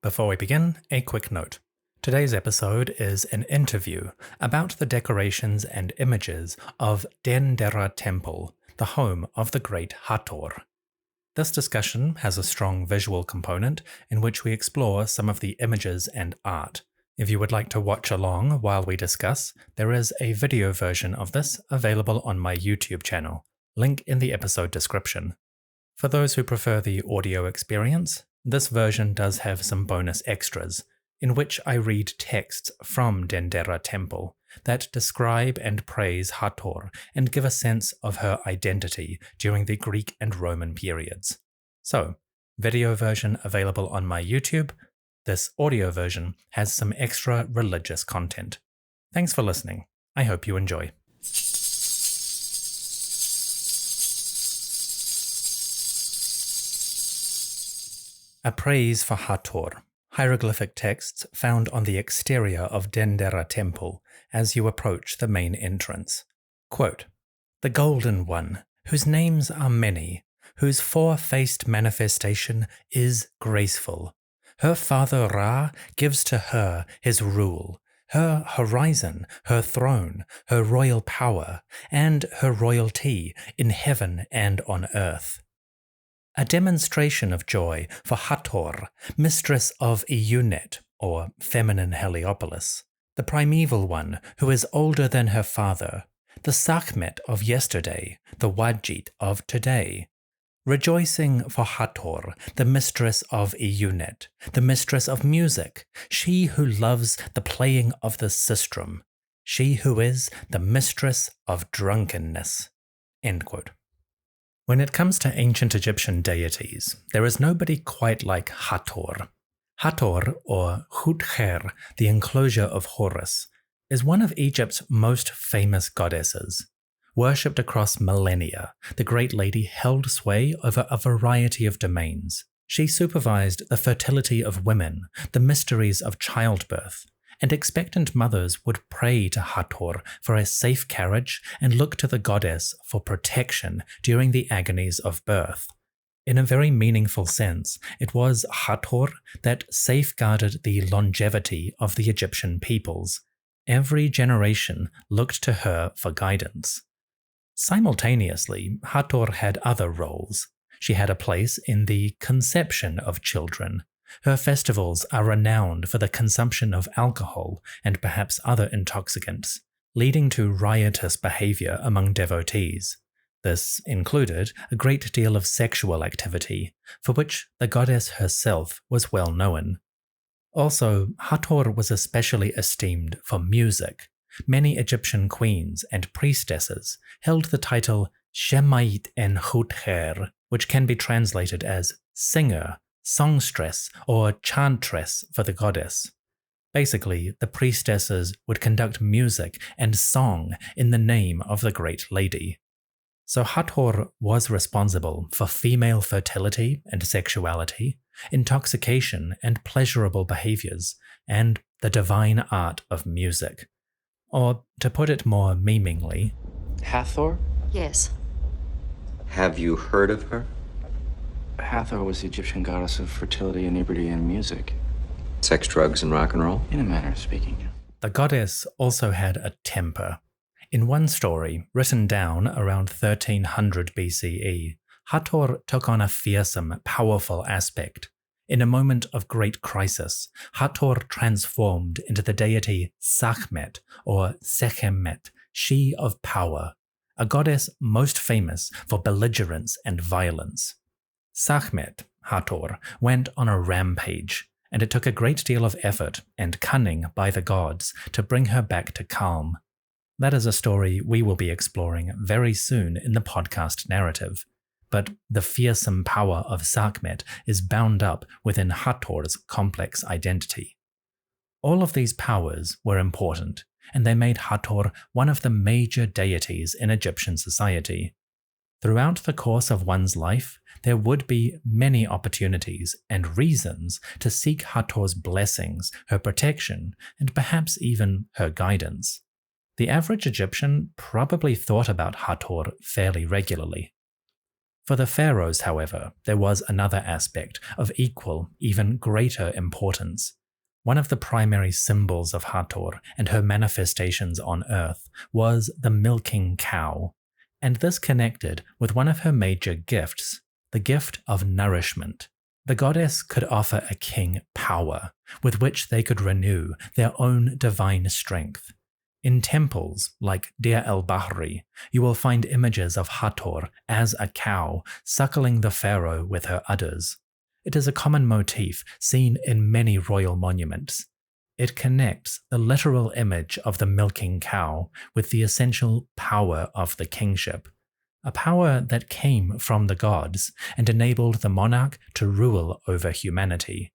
Before we begin, a quick note. Today's episode is an interview about the decorations and images of Dendera Temple, the home of the great Hathor. This discussion has a strong visual component in which we explore some of the images and art. If you would like to watch along while we discuss, there is a video version of this available on my YouTube channel, link in the episode description. For those who prefer the audio experience, this version does have some bonus extras, in which I read texts from Dendera Temple that describe and praise Hathor and give a sense of her identity during the Greek and Roman periods. So, video version available on my YouTube. This audio version has some extra religious content. Thanks for listening. I hope you enjoy. A praise for Hathor. Hieroglyphic texts found on the exterior of Dendera Temple as you approach the main entrance. Quote, "The Golden One, whose names are many, whose four-faced manifestation is graceful. Her father Ra gives to her his rule, her horizon, her throne, her royal power, and her royalty in heaven and on earth. A demonstration of joy for Hathor, mistress of Eunet, or feminine Heliopolis, the primeval one who is older than her father, the Sekhmet of yesterday, the Wajit of today. Rejoicing for Hathor, the mistress of Eunet, the mistress of music, she who loves the playing of the sistrum, she who is the mistress of drunkenness." End quote. When it comes to ancient Egyptian deities, there is nobody quite like Hathor. Hathor, or Huther, the enclosure of Horus, is one of Egypt's most famous goddesses. Worshipped across millennia, the Great Lady held sway over a variety of domains. She supervised the fertility of women, the mysteries of childbirth, and expectant mothers would pray to Hathor for a safe carriage and look to the goddess for protection during the agonies of birth. In a very meaningful sense, it was Hathor that safeguarded the longevity of the Egyptian peoples. Every generation looked to her for guidance. Simultaneously, Hathor had other roles. She had a place in the conception of children. Her festivals are renowned for the consumption of alcohol and perhaps other intoxicants, leading to riotous behavior among devotees. This included a great deal of sexual activity, for which the goddess herself was well known. Also, Hathor was especially esteemed for music. Many Egyptian queens and priestesses held the title Shemait en Huther, which can be translated as singer, songstress, or chantress for the goddess. Basically, the priestesses would conduct music and song in the name of the Great Lady. So Hathor was responsible for female fertility and sexuality, intoxication and pleasurable behaviors, and the divine art of music. Or, to put it more meaningly, Hathor? Yes. Have you heard of her? Hathor was the Egyptian goddess of fertility, inebriety, and music. Sex, drugs, and rock and roll? In a manner of speaking. the goddess also had a temper. In one story, written down around 1300 BCE, Hathor took on a fearsome, powerful aspect. In a moment of great crisis, Hathor transformed into the deity Sekhmet, or Sekhmet, she of power, a goddess most famous for belligerence and violence. Sekhmet, Hathor, went on a rampage, and it took a great deal of effort and cunning by the gods to bring her back to calm. That is a story we will be exploring very soon in the podcast narrative. But the fearsome power of Sekhmet is bound up within Hathor's complex identity. All of these powers were important, and they made Hathor one of the major deities in Egyptian society. Throughout the course of one's life, there would be many opportunities and reasons to seek Hathor's blessings, her protection, and perhaps even her guidance. The average Egyptian probably thought about Hathor fairly regularly. For the pharaohs, however, there was another aspect of equal, even greater importance. One of the primary symbols of Hathor and her manifestations on earth was the milking cow, and this connected with one of her major gifts, the gift of nourishment. The goddess could offer a king power, with which they could renew their own divine strength. In temples like Deir el-Bahri, you will find images of Hathor as a cow suckling the pharaoh with her udders. It is a common motif seen in many royal monuments. It connects the literal image of the milking cow with the essential power of the kingship, a power that came from the gods and enabled the monarch to rule over humanity.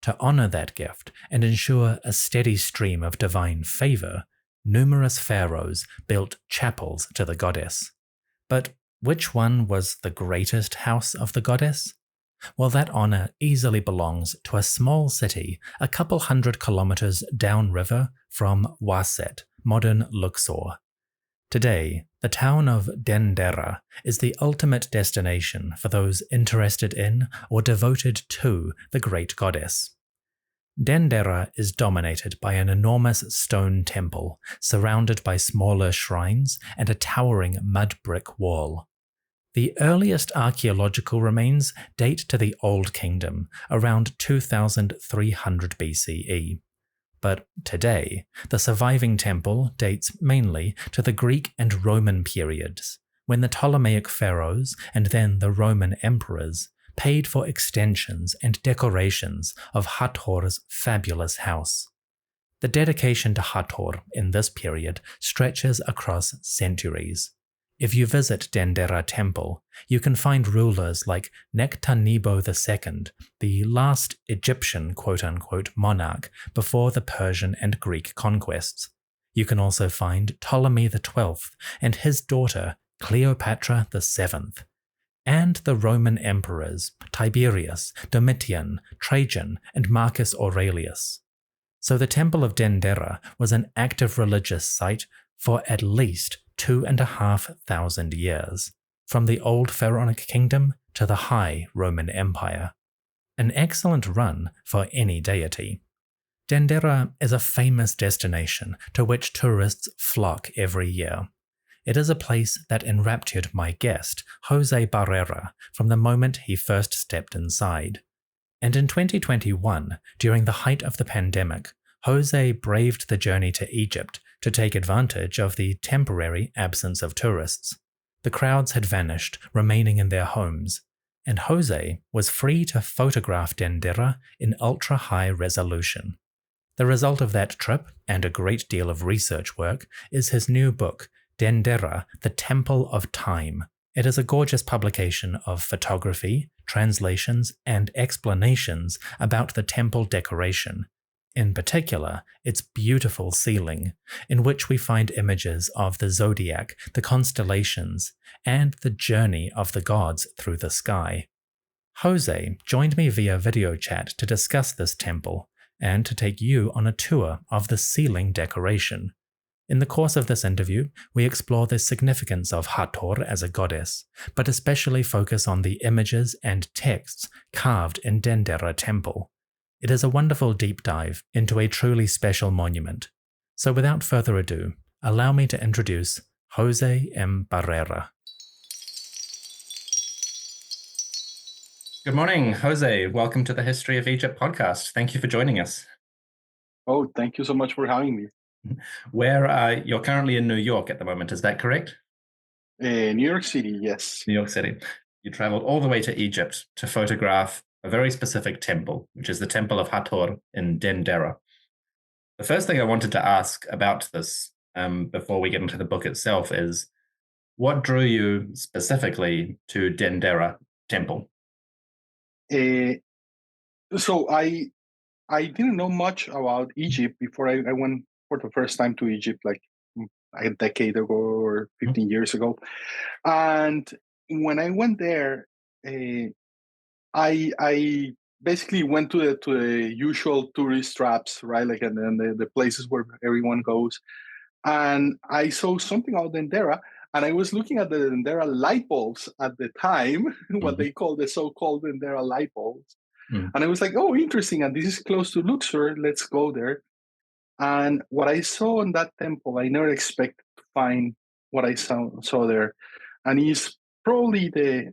To honor that gift and ensure a steady stream of divine favor, numerous pharaohs built chapels to the goddess. But which one was the greatest house of the goddess? Well, that honor easily belongs to a small city a couple 100 kilometers downriver from Waset, modern Luxor. Today, the town of Dendera is the ultimate destination for those interested in or devoted to the great goddess. Dendera is dominated by an enormous stone temple surrounded by smaller shrines and a towering mud brick wall. The earliest archaeological remains date to the Old Kingdom, around 2300 BCE. But today, the surviving temple dates mainly to the Greek and Roman periods, when the Ptolemaic pharaohs and then the Roman emperors paid for extensions and decorations of Hathor's fabulous house. The dedication to Hathor in this period stretches across centuries. If you visit Dendera Temple, you can find rulers like Nectanebo II, the last Egyptian quote-unquote monarch before the Persian and Greek conquests. You can also find Ptolemy XII and his daughter Cleopatra VII, and the Roman emperors Tiberius, Domitian, Trajan, and Marcus Aurelius. So the Temple of Dendera was an active religious site for at least 2,500 years, from the old pharaonic kingdom to the High Roman Empire. An excellent run for any deity. Dendera is a famous destination to which tourists flock every year. It is a place that enraptured my guest, José Barrera, from the moment he first stepped inside. And in 2021, during the height of the pandemic, José braved the journey to Egypt to take advantage of the temporary absence of tourists. The crowds had vanished, remaining in their homes, and José was free to photograph Dendera in ultra-high resolution. The result of that trip, and a great deal of research work, is his new book, Dendera, the Temple of Time. It is a gorgeous publication of photography, translations, and explanations about the temple decoration. In particular, its beautiful ceiling, in which we find images of the zodiac, the constellations, and the journey of the gods through the sky. José joined me via video chat to discuss this temple, and to take you on a tour of the ceiling decoration. In the course of this interview, we explore the significance of Hathor as a goddess, but especially focus on the images and texts carved in Dendera Temple. It is a wonderful deep dive into a truly special monument. So without further ado, allow me to introduce José M. Barrera. Good morning, José. Welcome to the History of Egypt podcast. Thank you for joining us. Oh, thank you so much for having me. You're currently in New York at the moment, is that correct? New York City, yes. New York City. You traveled all the way to Egypt to photograph a very specific temple, which is the Temple of Hathor in Dendera. The first thing I wanted to ask about this, before we get into the book itself, is what drew you specifically to Dendera Temple? So I didn't know much about Egypt before I went for the first time to Egypt, like a decade ago or 15 years ago. And when I went there, I basically went to the usual tourist traps, right? Like and the places where everyone goes. And I saw something out Dendera, And I was looking at the Dendera light bulbs at the time, what they call the so-called Dendera light bulbs. And I was like, oh, interesting. And this is close to Luxor. Let's go there. And what I saw in that temple, I never expected to find what I saw there. And it's probably the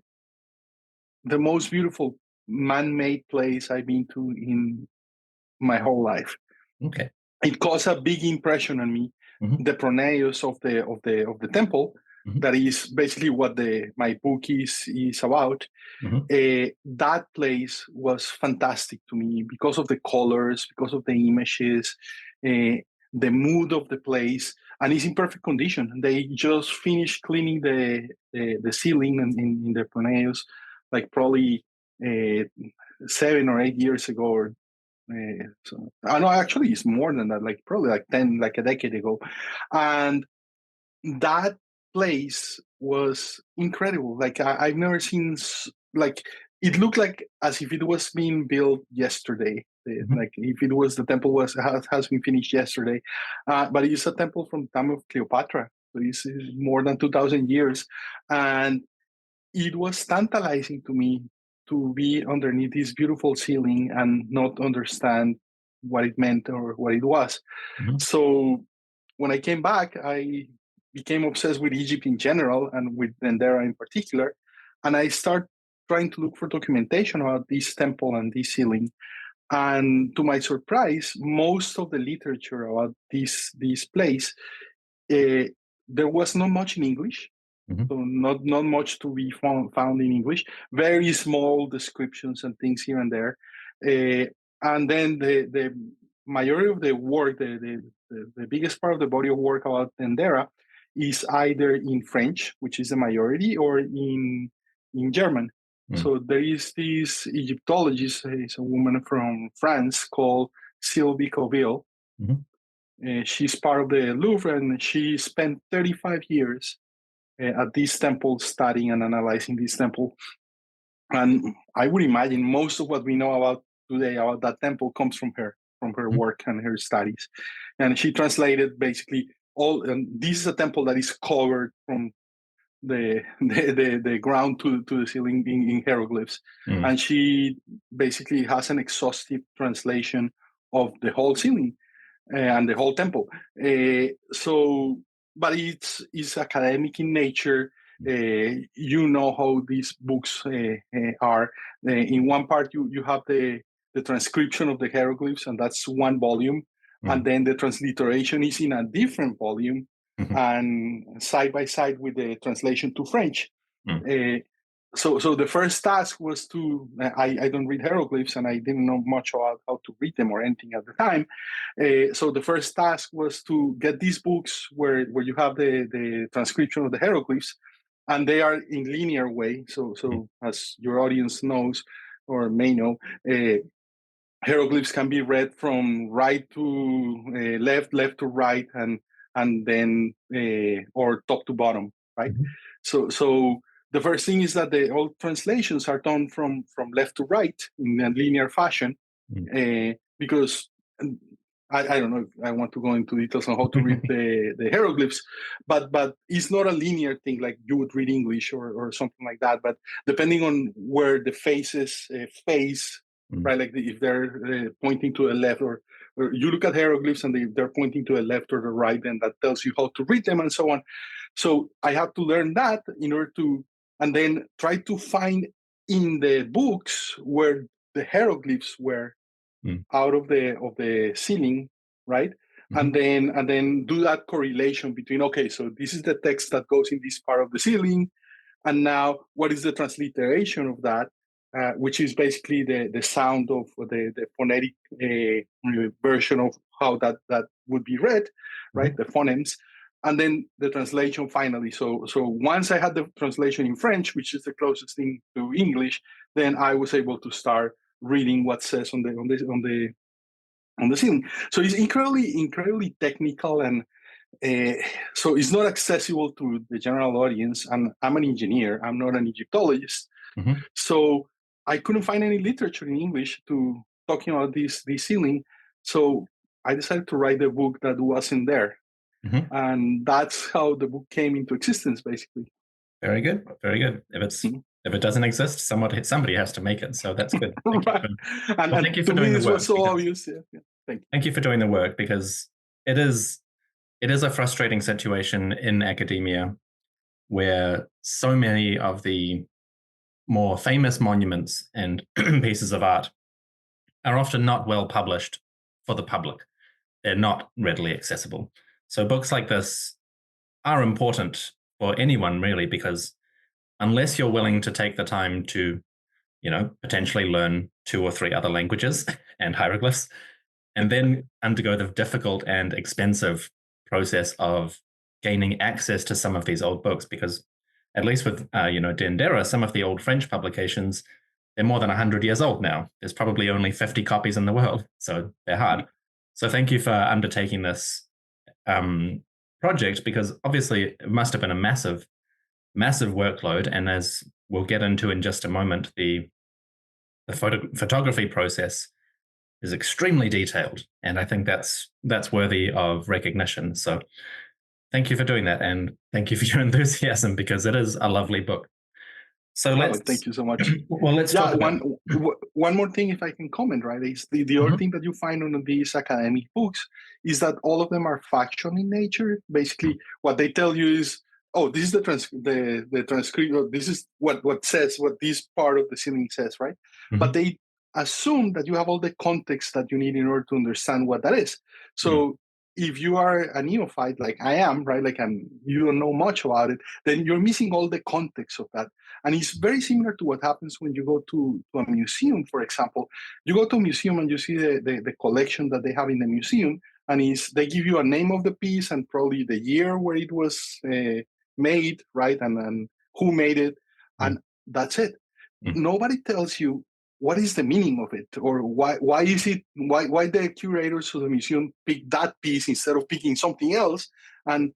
most beautiful man-made place I've been to in my whole life. Okay. It caused a big impression on me. The pronaos of the temple, that is basically what my book is about. That place was fantastic to me because of the colors, because of the images, the mood of the place, and it's in perfect condition. They just finished cleaning the ceiling in the pronaos, like probably 7 or 8 years ago, or so I know actually it's more than that, like probably like 10, like a decade ago. And that place was incredible. Like I've never seen, like it looked like as if it was being built yesterday. Like if it was, the temple has been finished yesterday. But it's a temple from the time of Cleopatra. So it's more than 2,000 years. And it was tantalizing to me to be underneath this beautiful ceiling and not understand what it meant or what it was. So when I came back, I became obsessed with Egypt in general and with Dendera in particular. And I started trying to look for documentation about this temple and this ceiling. And to my surprise, most of the literature about this place, there was not much in English. So not much to be found in English. Very small descriptions and things here and there. And then the majority of the work, the biggest part of the body of work about Dendera is either in French, which is the majority, or in German. So there is this Egyptologist, is a woman from France called Sylvie Coville. She's part of the Louvre, and she spent 35 years at this temple, studying and analyzing this temple. And I would imagine most of what we know about today about that temple comes from her work and her studies. And she translated basically all, and this is a temple that is covered from the ground to the ceiling in hieroglyphs. And she basically has an exhaustive translation of the whole ceiling and the whole temple. But it's academic in nature. You know how these books are. In one part, you have the transcription of the hieroglyphs, and that's one volume. And then the transliteration is in a different volume, and side by side with the translation to French. So the first task was to, I don't read hieroglyphs, and I didn't know much about how to read them or anything at the time. So the first task was to get these books where you have the transcription of the hieroglyphs, and they are in linear way. So as your audience knows or may know, hieroglyphs can be read from right to left, left to right, and then or top to bottom, right? So the first thing is that all translations are done from left to right in a linear fashion, because I don't know if I want to go into details on how to read the hieroglyphs, but it's not a linear thing like you would read English or something like that. But depending on where the faces face, right, like if they're pointing to the left, or you look at hieroglyphs and they're pointing to the left or the right, and that tells you how to read them and so on. So I have to learn that in order to, and then try to find in the books where the hieroglyphs were out of the ceiling, right? And then do that correlation between, okay, so this is the text that goes in this part of the ceiling, and now what is the transliteration of that, which is basically the sound of the phonetic version of how that would be read, right? The phonemes. And then the translation finally. So once I had the translation in French, which is the closest thing to English, then I was able to start reading what says on the ceiling. So it's incredibly technical, and so it's not accessible to the general audience. And I'm an engineer. I'm not an Egyptologist. So I couldn't find any literature in English to talking about this ceiling. So I decided to write a book that wasn't there. Mhm. And that's how the book came into existence, basically. Very good. Very good. Mhm. If it doesn't exist, somebody has to make it. So that's good. Thank you Right. for, And thank you to for me, doing the this work. was so because- obvious. Yeah. Thank you. Thank you for doing the work, because it is a frustrating situation in academia where so many of the more famous monuments and pieces of art are often not well published for the public. They're not readily accessible. So books like this are important for anyone, really, because unless you're willing to take the time to, potentially learn 2 or 3 other languages and hieroglyphs, and then undergo the difficult and expensive process of gaining access to some of these old books, because at least with, Dendera, some of the old French publications, they're more than 100 years old now. There's probably only 50 copies in the world, so they're hard. So thank you for undertaking this project, because obviously it must have been a massive workload. And as we'll get into in just a moment, the photography process is extremely detailed, and I think that's worthy of recognition. So thank you for doing that, and thank you for your enthusiasm, because it is a lovely book. So Thank you so much. let's talk about one more thing, if I can comment, right? Is the other thing that you find on these academic books is that all of them are factual in nature. Basically, what they tell you is, oh, this is the transcript, or this is what says, what this part of the ceiling says, right? But they assume that you have all the context that you need in order to understand what that is. So if you are a neophyte like I am, right, you don't know much about it, then you're missing all the context of that. And it's very similar to what happens when you go to a museum, for example. You go to a museum and you see the collection that they have in the museum, and they give you a name of the piece and probably the year where it was made, right, and who made it, and that's it. Nobody tells you what is the meaning of it, or why the curators of the museum pick that piece instead of picking something else. And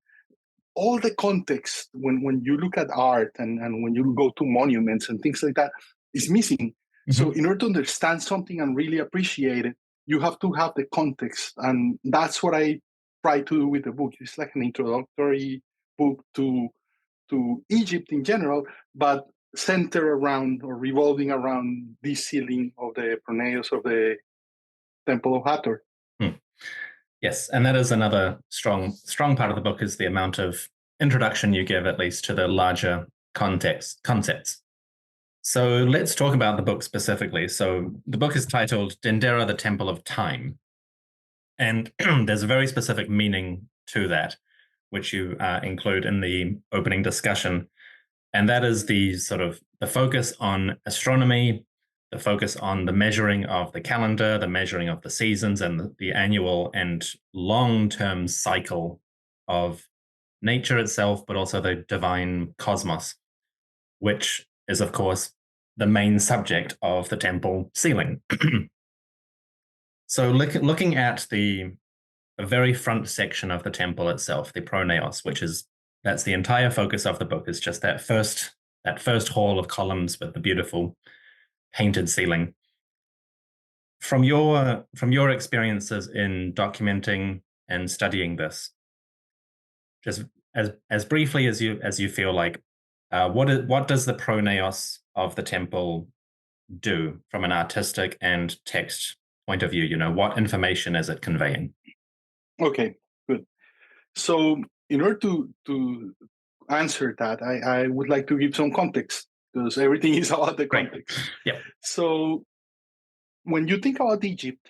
all the context when you look at art and when you go to monuments and things like that is missing. So in order to understand something and really appreciate it, you have to have the context. And that's what I try to do with the book. It's like an introductory book to Egypt in general, but centered around or revolving around this ceiling of the pronaos of the Temple of Hathor. Yes, and that is another strong part of the book, is the amount of introduction you give, at least to the larger concepts. So let's talk about the book specifically. So the book is titled Dendera, the Temple of Time. And there's a very specific meaning to that, which you include in the opening discussion. And that is the focus on astronomy, the focus on the measuring of the calendar, the measuring of the seasons, and the annual and long-term cycle of nature itself, but also the divine cosmos, which is, of course, the main subject of the temple ceiling. So looking at the very front section of the temple itself, the pronaos, that's the entire focus of the book, is just that first hall of columns with the beautiful painted ceiling. From your experiences in documenting and studying this, just as briefly as you feel like, what does the pronaos of the temple do from an artistic and text point of view? What information is it conveying? Okay, good. So in order to answer that, I would like to give some context, because everything is about the context. Right. Yeah. So when you think about Egypt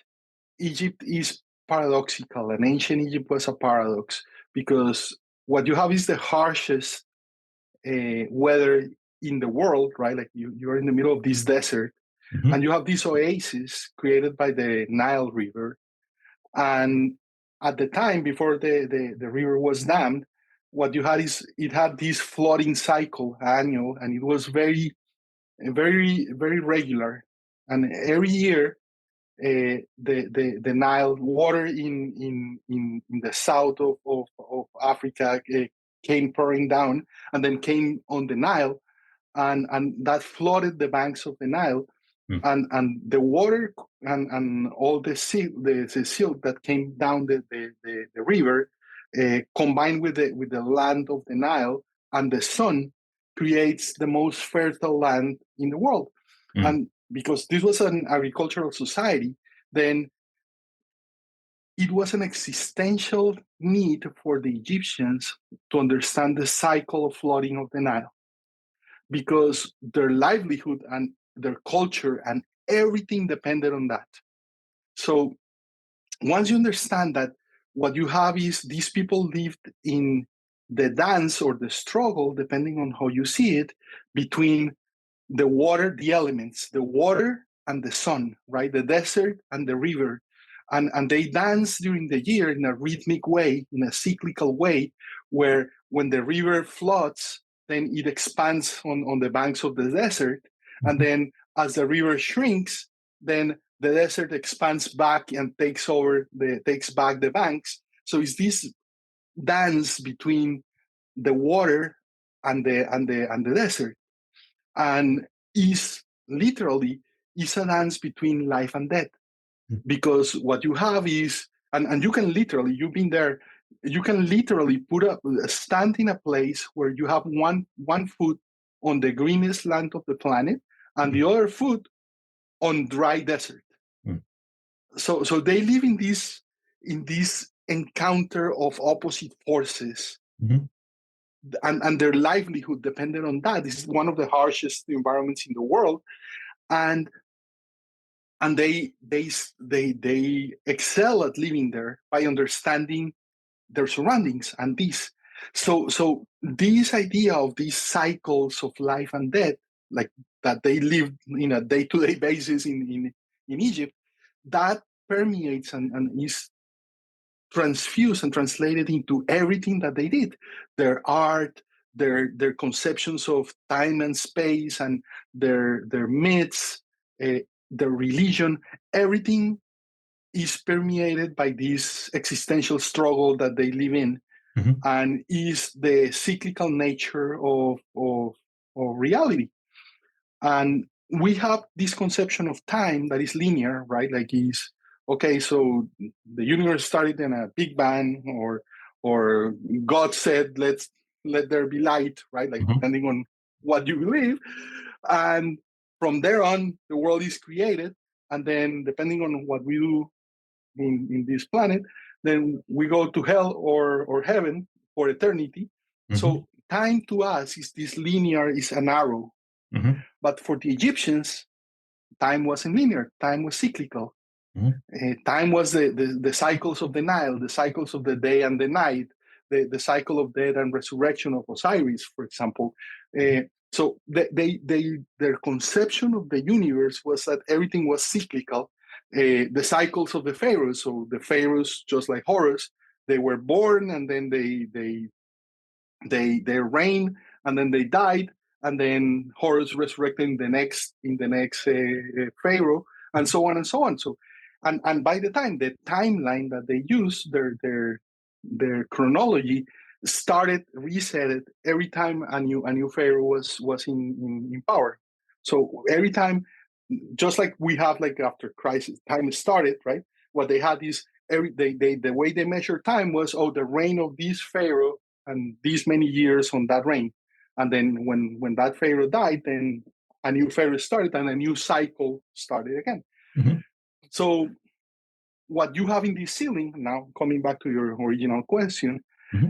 is paradoxical, and ancient Egypt was a paradox, because what you have is the harshest weather in the world, right? Like you're in the middle of this desert, and you have this oasis created by the Nile River. And at the time, before the river was dammed, what you had is it had this flooding cycle annual, and it was very, very, very regular. And every year, the Nile water in the south of Africa came pouring down, and then came on the Nile, and that flooded the banks of the Nile, and the water and all the silt that came down the river combined with the land of the Nile and the sun, creates the most fertile land in the world. And because this was an agricultural society, then it was an existential need for the Egyptians to understand the cycle of flooding of the Nile, because their livelihood and their culture and everything depended on that. So once you understand that what you have is these people lived in the dance or the struggle, depending on how you see it, between the water, the elements, the water and the sun, right? The desert and the river. And they dance during the year in a rhythmic way, in a cyclical way, where when the river floods, then it expands on the banks of the desert. And then as the river shrinks, then the desert expands back and takes back the banks. So it's this dance between the water and the desert, and is literally is a dance between life and death, because what you have is, and you can literally, you've been there, you can literally stand in a place where you have one foot on the greenest land of the planet and the other foot on dry desert. So they live in this encounter of opposite forces, and their livelihood depended on that. This is one of the harshest environments in the world, and they excel at living there by understanding their surroundings and this. So this idea of these cycles of life and death, like that they live in a day-to-day basis in Egypt, that permeates and is transfused and translated into everything that they did. Their art, their conceptions of time and space, and their myths, their religion, everything is permeated by this existential struggle that they live in, and is the cyclical nature of reality. And we have this conception of time that is linear, right? Like is okay, so the universe started in a big bang, or God said, let there be light, right? Like depending on what you believe. And from there on, the world is created. And then depending on what we do in this planet, then we go to hell or heaven for eternity. So time to us is this linear, is an arrow. But for the Egyptians, time wasn't linear. Time was cyclical. Time was the cycles of the Nile, the cycles of the day and the night, the cycle of death and resurrection of Osiris, for example. So their conception of the universe was that everything was cyclical. The cycles of the pharaohs. So the pharaohs, just like Horus, they were born and then they reigned and then they died, and then Horus resurrected in the next pharaoh, and so on and so on. So, and by the time the timeline that they use, their chronology started resetted every time a new pharaoh was in power. So every time, just like we have like after crisis, time started, right? What they had is the way they measure time was, the reign of this pharaoh and these many years on that reign. And then when that pharaoh died, then a new pharaoh started and a new cycle started again. So what you have in this ceiling, now coming back to your original question,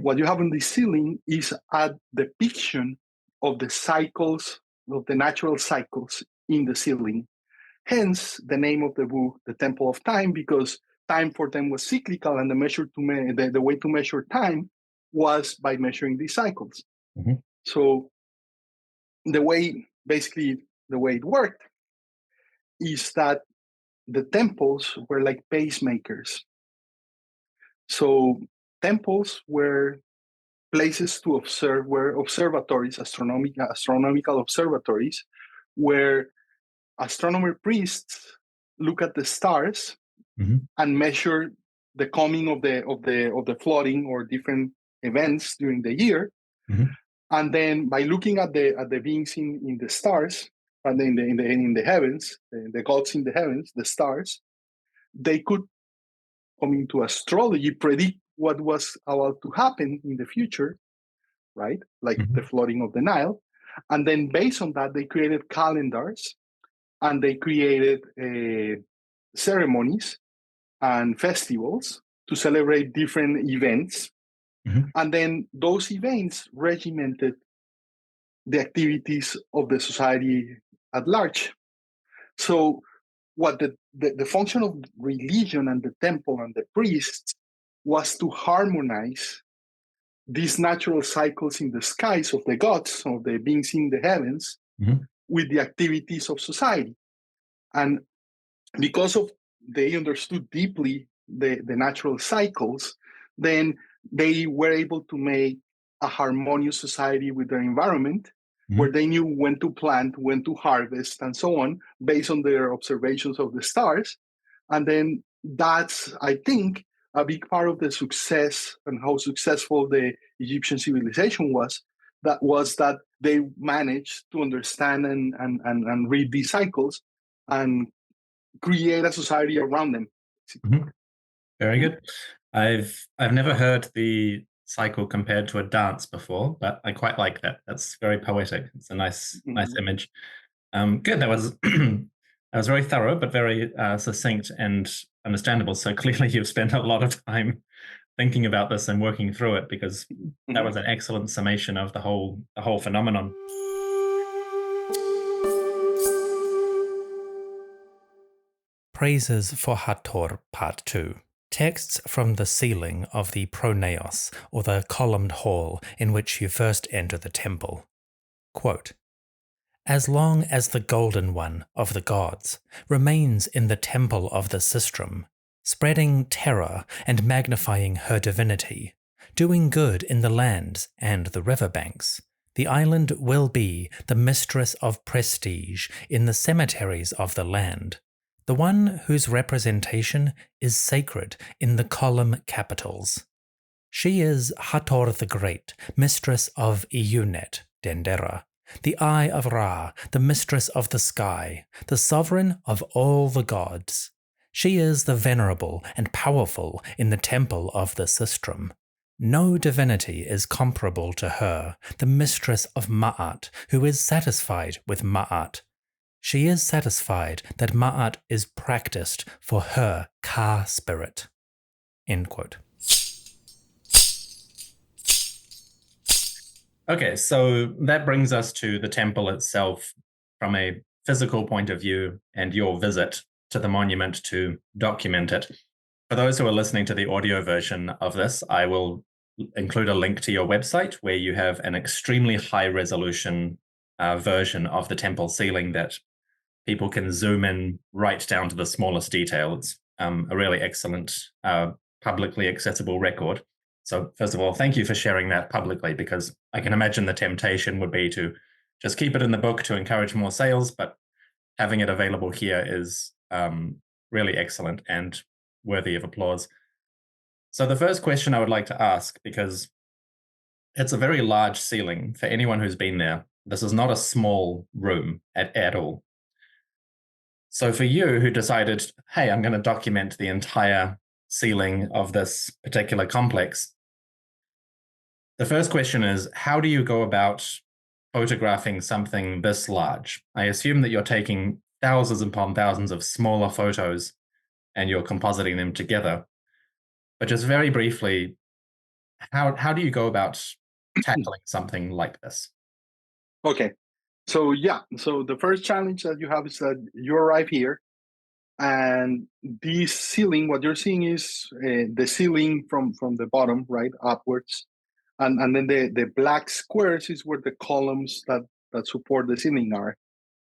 what you have in this ceiling is a depiction of the cycles, of the natural cycles in the ceiling. Hence the name of the book, The Temple of Time, because time for them was cyclical, and the way to measure time was by measuring these cycles. So the way it worked is that the temples were like pacemakers. So temples were places to observe, were observatories, astronomical observatories, where astronomer priests look at the stars and measure the coming of the flooding or different events during the year. And then by looking at the beings in the stars and in the heavens, the gods in the heavens, the stars, they could, coming to astrology, predict what was about to happen in the future, right? Like the flooding of the Nile. And then based on that, they created calendars and they created ceremonies and festivals to celebrate different events. And then those events regimented the activities of the society at large. So what the function of religion and the temple and the priests was to harmonize these natural cycles in the skies of the gods, of the beings in the heavens, with the activities of society. And because of they understood deeply the natural cycles, then they were able to make a harmonious society with their environment, where they knew when to plant, when to harvest, and so on, based on their observations of the stars. And then that's, I think, a big part of the success and how successful the Egyptian civilization was. That was that they managed to understand and read these cycles and create a society around them. Very good. I've never heard the cycle compared to a dance before, but I quite like that. That's very poetic. It's a nice image. Good. That was that was very thorough, but very succinct and understandable. So clearly, you've spent a lot of time thinking about this and working through it, because that was an excellent summation of the whole phenomenon. Praises for Hathor, Part 2. Texts from the ceiling of the pronaos, or the columned hall in which you first enter the temple. Quote, as long as the Golden One of the gods remains in the temple of the sistrum, spreading terror and magnifying her divinity, doing good in the lands and the riverbanks, the island will be the mistress of prestige in the cemeteries of the land, the one whose representation is sacred in the column capitals. She is Hathor the Great, mistress of Eunet, Dendera, the Eye of Ra, the mistress of the sky, the sovereign of all the gods. She is the venerable and powerful in the temple of the sistrum. No divinity is comparable to her, the mistress of Ma'at, who is satisfied with Ma'at. She is satisfied that Ma'at is practiced for her Ka spirit. End quote. Okay, so that brings us to the temple itself from a physical point of view and your visit to the monument to document it. For those who are listening to the audio version of this, I will include a link to your website where you have an extremely high resolution version of the temple ceiling that people can zoom in right down to the smallest detail. It's a really excellent, publicly accessible record. So first of all, thank you for sharing that publicly, because I can imagine the temptation would be to just keep it in the book to encourage more sales, but having it available here is really excellent and worthy of applause. So the first question I would like to ask, because it's a very large ceiling for anyone who's been there. This is not a small room at all. So for you, who decided, hey, I'm going to document the entire ceiling of this particular complex, the first question is, how do you go about photographing something this large? I assume that you're taking thousands upon thousands of smaller photos and you're compositing them together. But just very briefly, how do you go about tackling something like this? Okay. So the first challenge that you have is that you arrive here, and this ceiling, what you're seeing is the ceiling from the bottom, right, upwards, and then the black squares is where the columns that support the ceiling are.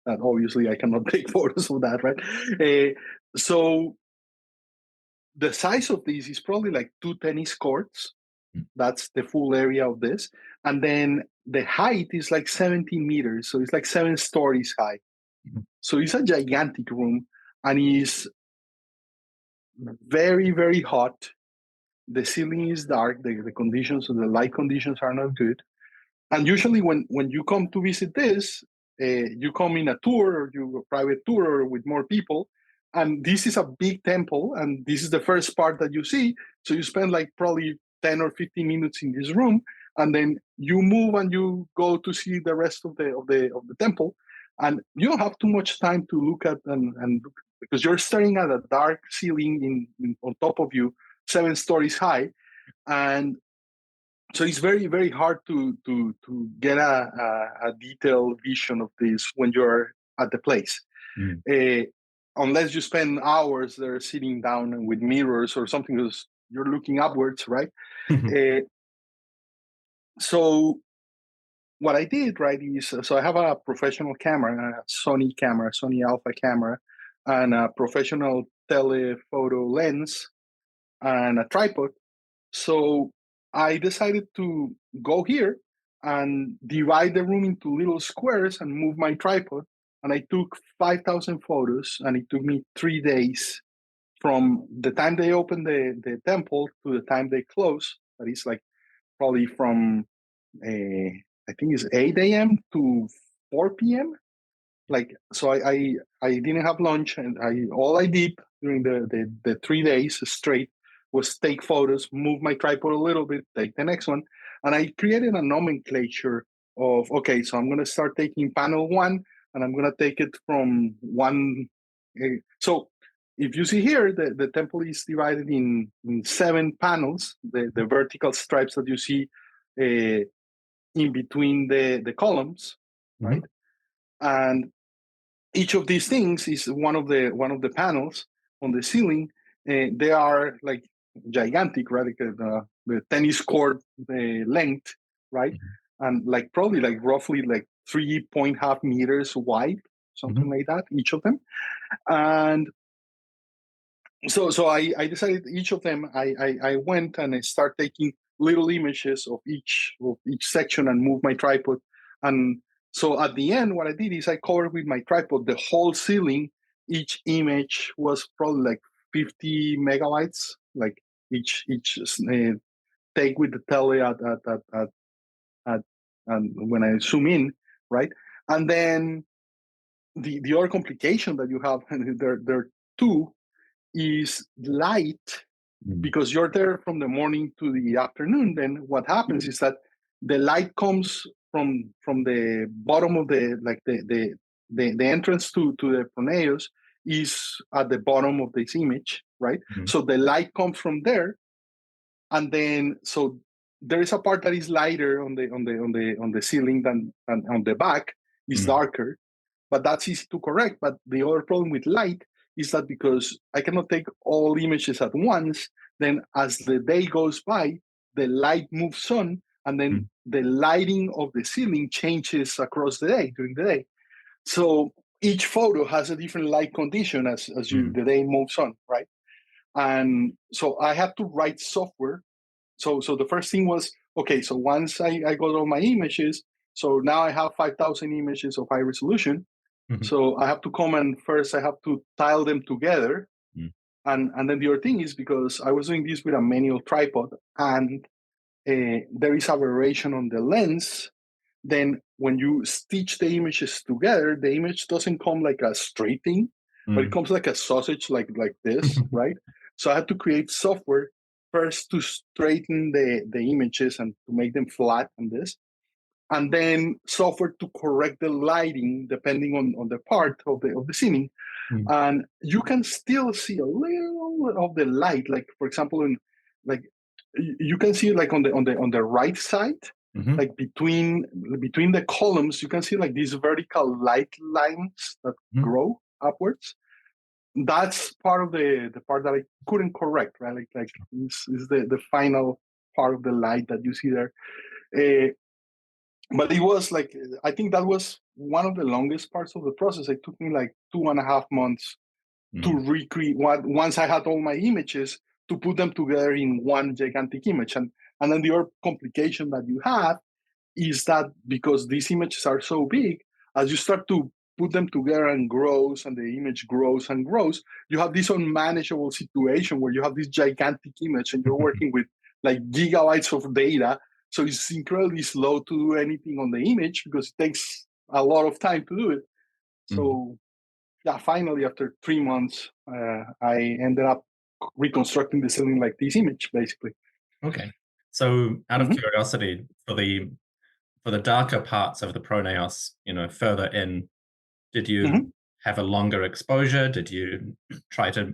And obviously, I cannot take photos of that, right? So the size of this is probably like 2 tennis courts. That's the full area of this. And then the height is like 17 meters. So it's like 7 stories high. So it's a gigantic room, and it's very, very hot. The ceiling is dark. The conditions, the light conditions are not good. And usually when you come to visit this, you come in a tour or a private tour or with more people. And this is a big temple, and this is the first part that you see. So you spend like probably 10 or 15 minutes in this room, and then you move and you go to see the rest of the temple, and you don't have too much time to look at and because you're staring at a dark ceiling on top of you, 7 stories high, and so it's very, very hard to get a detailed vision of this when you're at the place. Unless you spend hours there sitting down and with mirrors or something, because you're looking upwards, right? So what I did, right, is so I have a professional camera, a Sony Alpha camera, and a professional telephoto lens and a tripod. So I decided to go here and divide the room into little squares and move my tripod. And I took 5,000 photos, and it took me 3 days from the time they opened the temple to the time they close. That is like probably from, I think it's 8 a.m. to 4 p.m. Like, so I didn't have lunch, and all I did during the 3 days straight was take photos, move my tripod a little bit, take the next one, and I created a nomenclature of, okay, so I'm gonna start taking panel 1, and I'm gonna take it from one. So if you see here, the temple is divided in 7 panels. The vertical stripes that you see in between the columns, right? And each of these things is one of the panels on the ceiling. They are like gigantic, right? Like the tennis court length, right? And like probably like roughly like 3.5 meters wide, something like that, each of them. And so I decided each of them, I went and I start taking little images of each section and move my tripod. And so at the end, what I did is I covered with my tripod the whole ceiling. Each image was probably like 50 megabytes, like each take with the tele at and when I zoom in, right? And then the other complication that you have, and there are two, is light. Because you're there from the morning to the afternoon, then what happens is that the light comes from the bottom of the entrance to the pronaos is at the bottom of this image, right? So the light comes from there, and then so there is a part that is lighter on the ceiling than on the back is darker, but that's easy to correct. But the other problem with light is that because I cannot take all images at once, then as the day goes by, the light moves on, and then the lighting of the ceiling changes across the day, during the day. So each photo has a different light condition as the day moves on, right? And so I had to write software. So the first thing was, okay, so once I got all my images, so now I have 5,000 images of high resolution. So I have to come and first I have to tile them together. And then the other thing is, because I was doing this with a manual tripod, and there is aberration on the lens, then when you stitch the images together, the image doesn't come like a straight thing, but it comes like a sausage, like this, right? So I had to create software first to straighten the images and to make them flat and this, and then software to correct the lighting depending on the part of the scene. And you can still see a little of the light, like for example, you can see it like on the right side, like between the columns, you can see like these vertical light lines that grow upwards. That's part of the part that I couldn't correct, right? Like this is the final part of the light that you see there. But it was like, I think that was one of the longest parts of the process. It took me like 2.5 months to recreate once I had all my images, to put them together in one gigantic image. And then the other complication that you have is that because these images are so big, as you start to put them together and grows, and the image grows and grows, you have this unmanageable situation where you have this gigantic image and you're working with like gigabytes of data. So it's incredibly slow to do anything on the image because it takes a lot of time to do it. So yeah, finally, after 3 months, I ended up reconstructing the ceiling like this image, basically. Okay. So, out of Mhm. curiosity, for the darker parts of the pronaos, further in, did you Mhm. have a longer exposure? Did you try to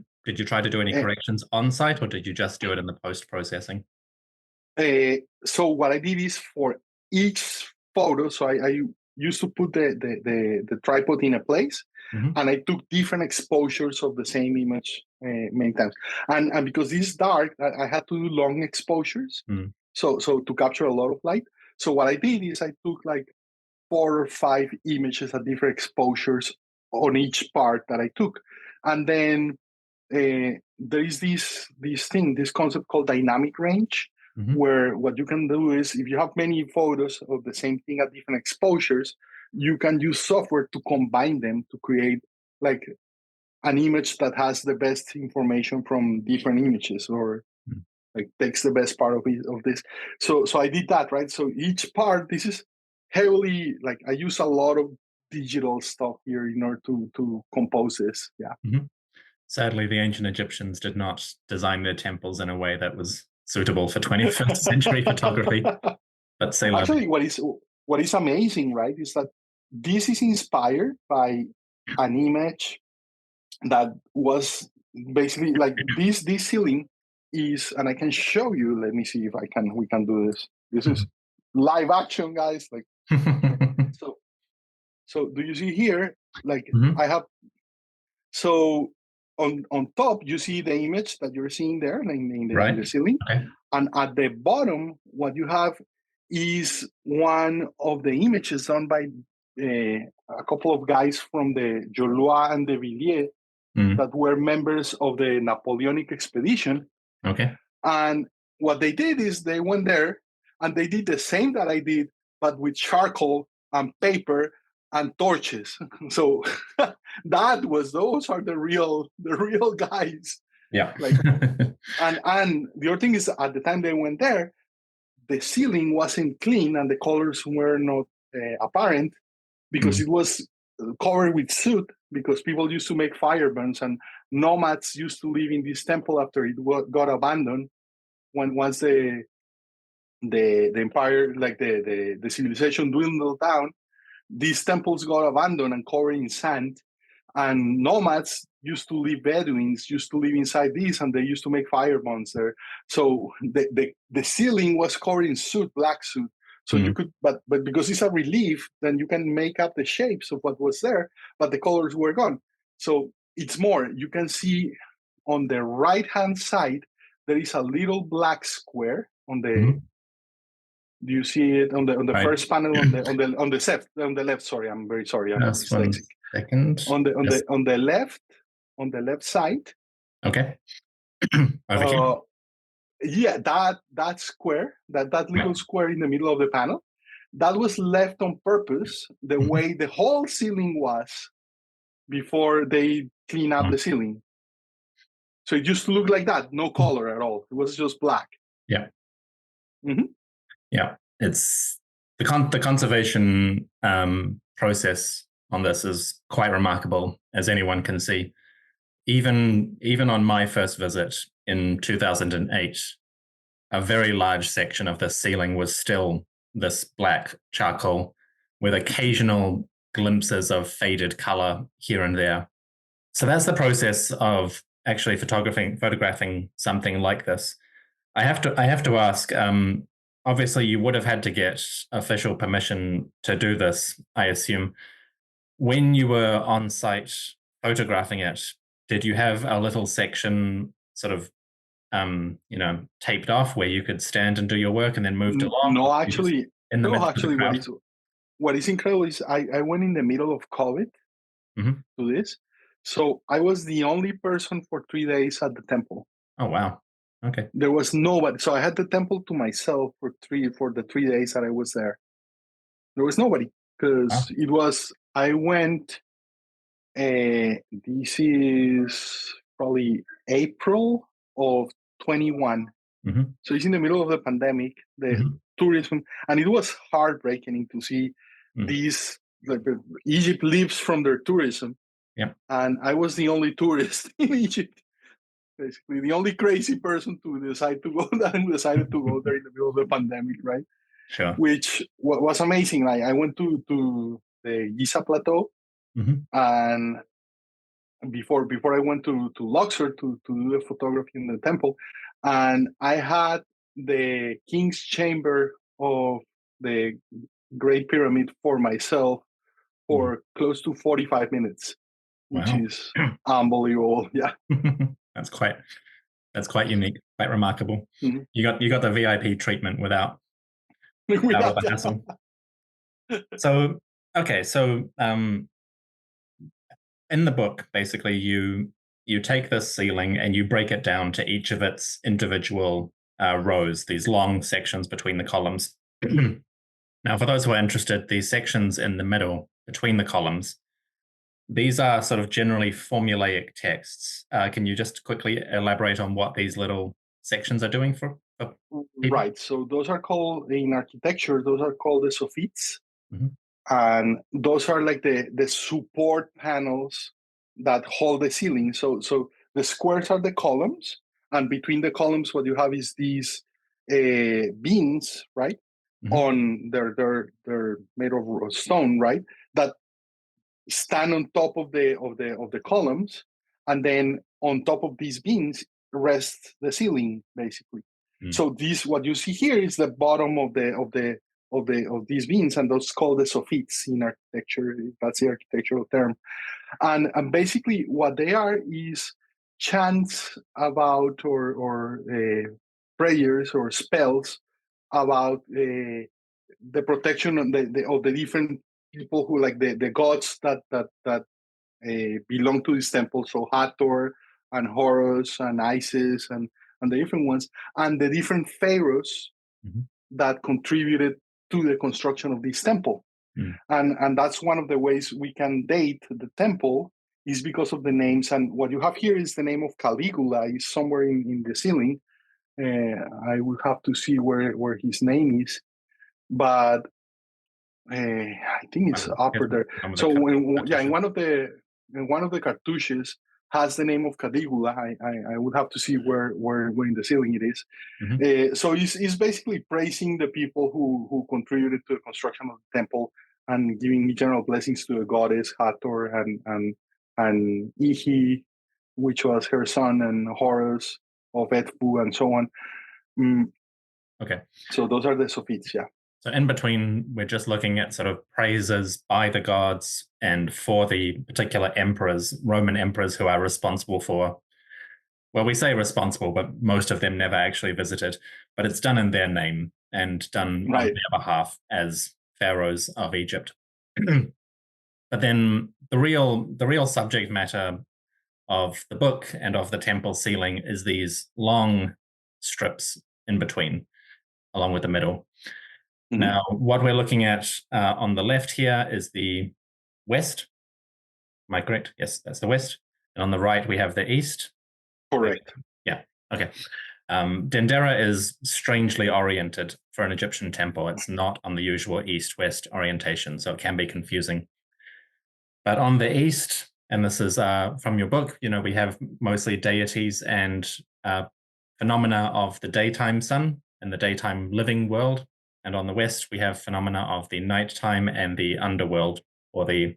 do any Eh, corrections on site, or did you just do it in the post processing? so what I did is for each photo, so I used to put the tripod in a place, Hmm. and I took different exposures of the same image many times. And because it's dark, I had to do long exposures, Mm. so to capture a lot of light. So what I did is I took like 4 or 5 images at different exposures on each part that I took, and then there is this concept called dynamic range, Hmm. where what you can do is if you have many photos of the same thing at different exposures, you can use software to combine them to create like an image that has the best information from different images, or Mm. like takes the best part of this. So I did that, right? So each part, this is heavily like I use a lot of digital stuff here in order to compose this. Yeah. Hmm. Sadly, the ancient Egyptians did not design their temples in a way that was suitable for 21st century photography. But say la vie. Actually, what is amazing, right, is that this is inspired by an image that was basically like this ceiling is, and I can show you. Let me see if we can do this. This is live action, guys. Like so. So do you see here? Like Mhm. I have so on top you see the image that you're seeing there in Right. the ceiling. Okay. And at the bottom, what you have is one of the images done by a couple of guys from the Jolois and the Villiers Mm. that were members of the Napoleonic expedition. Okay. And what they did is they went there and they did the same that I did, but with charcoal and paper and torches. So those are the real guys. Yeah. Like and the other thing is at the time they went there, the ceiling wasn't clean and the colors were not apparent because Mm. it was covered with soot, because people used to make fire burns and nomads used to live in this temple after it got abandoned when once the empire, like the civilization dwindled down. These temples got abandoned and covered in sand, and nomads used to live, Bedouins used to live inside these, and they used to make fire bonds there. So the ceiling was covered in soot, black soot. So you Mm. could, but because it's a relief, then you can make up the shapes of what was there, but the colors were gone. So it's more, you can see on the right hand side there is a little black square on the. Mhm. Do you see it on the Right. first panel on the left? Sorry, I'm very sorry, I'm Just one dyslexic. second. Just On the left side, okay. Over here. uh yeah, that square, that little Right. square in the middle of the panel, that was left on purpose the Mhm. way the whole ceiling was before they clean up Mm. the ceiling. So it used to look like that, no color at all, it was just black. Yeah. Mhm. Yeah. It's the conservation process on this is quite remarkable, as anyone can see. Even on my first visit in 2008, a very large section of the ceiling was still this black charcoal with occasional glimpses of faded color here and there. So that's the process of actually photographing something like this. I have to ask. Obviously, you would have had to get official permission to do this, I assume. When you were on site photographing it, did you have a little section sort of taped off where you could stand and do your work and then moved along? Or No, were you just actually, in the no, midst of the actually, crowd? what is incredible is I went in the middle of COVID Hmm. to this, so I was the only person for 3 days at the temple. Oh, wow. Okay. There was nobody, so I had the temple to myself for the 3 days that I was there. There was nobody Wow. because it was. I went. This is probably April of 21. Hmm. So it's in the middle of the pandemic, the Hmm. tourism, and it was heartbreaking to see Mm. these. Like, Egypt lives from their tourism, Yeah. and I was the only tourist in Egypt. basically the only crazy person to decide to go there and decided to go there in the middle of the pandemic, right? Sure. Which was amazing. Like I went to the Giza Plateau, and before I went to Luxor to do the photography in the temple, and I had the king's chamber of the Great Pyramid for myself for close to 45 minutes, which Wow. is unbelievable. Yeah. That's quite unique, quite remarkable. Mhm. You got the VIP treatment without all the hassle. So in the book, basically you take this ceiling and you break it down to each of its individual rows, these long sections between the columns. Now, for those who are interested, these sections in the middle between the columns, these are sort of generally formulaic texts. Can you just quickly elaborate on what these little sections are doing for people? Right. So those are called in architecture. Those are called the sophites, Mm-hmm. and those are like the support panels that hold the ceiling. So the squares are the columns, and between the columns, what you have is these beams, right? Mm-hmm. On they're made of stone, right? That stand on top of the columns, and then on top of these beams rests the ceiling, basically. So this, what you see here, is the bottom of these beams, and those called the sophites in architecture. That's the architectural term. And basically, what they are is chants about or prayers or spells about the protection of the different people who, like the gods that belong to this temple. So Hathor and Horus and Isis and the different ones, and the different pharaohs that contributed to the construction of this temple. And that's one of the ways we can date the temple, is because of the names. And what you have here is the name of Caligula, is somewhere in the ceiling. I will have to see where his name is, but I think it's upper there. So in one of the cartouches has the name of Caligula. I would have to see where in the ceiling it is. So it's basically praising the people who contributed to the construction of the temple, and giving general blessings to the goddess Hathor and Ihi, which was her son, and Horus of Edfu, and so on. Okay. So those are the sophites, yeah. So in between, we're just looking at sort of praises by the gods and for the particular emperors, Roman emperors, who are responsible for, well, we say responsible, but most of them never actually visited, but it's done in their name and done on their behalf as pharaohs of Egypt. But then the real subject matter of the book and of the temple ceiling is these long strips in between, along with the middle. Now, what we're looking at on the left here is the west. Am I correct? Yes, that's the west. And on the right, we have the east. Correct. Yeah, okay. Dendera is strangely oriented for an Egyptian temple. It's not on the usual east-west orientation, so it can be confusing. But on the east, and this is from your book, we have mostly deities and phenomena of the daytime sun and the daytime living world. And on the west, we have phenomena of the nighttime and the underworld, or the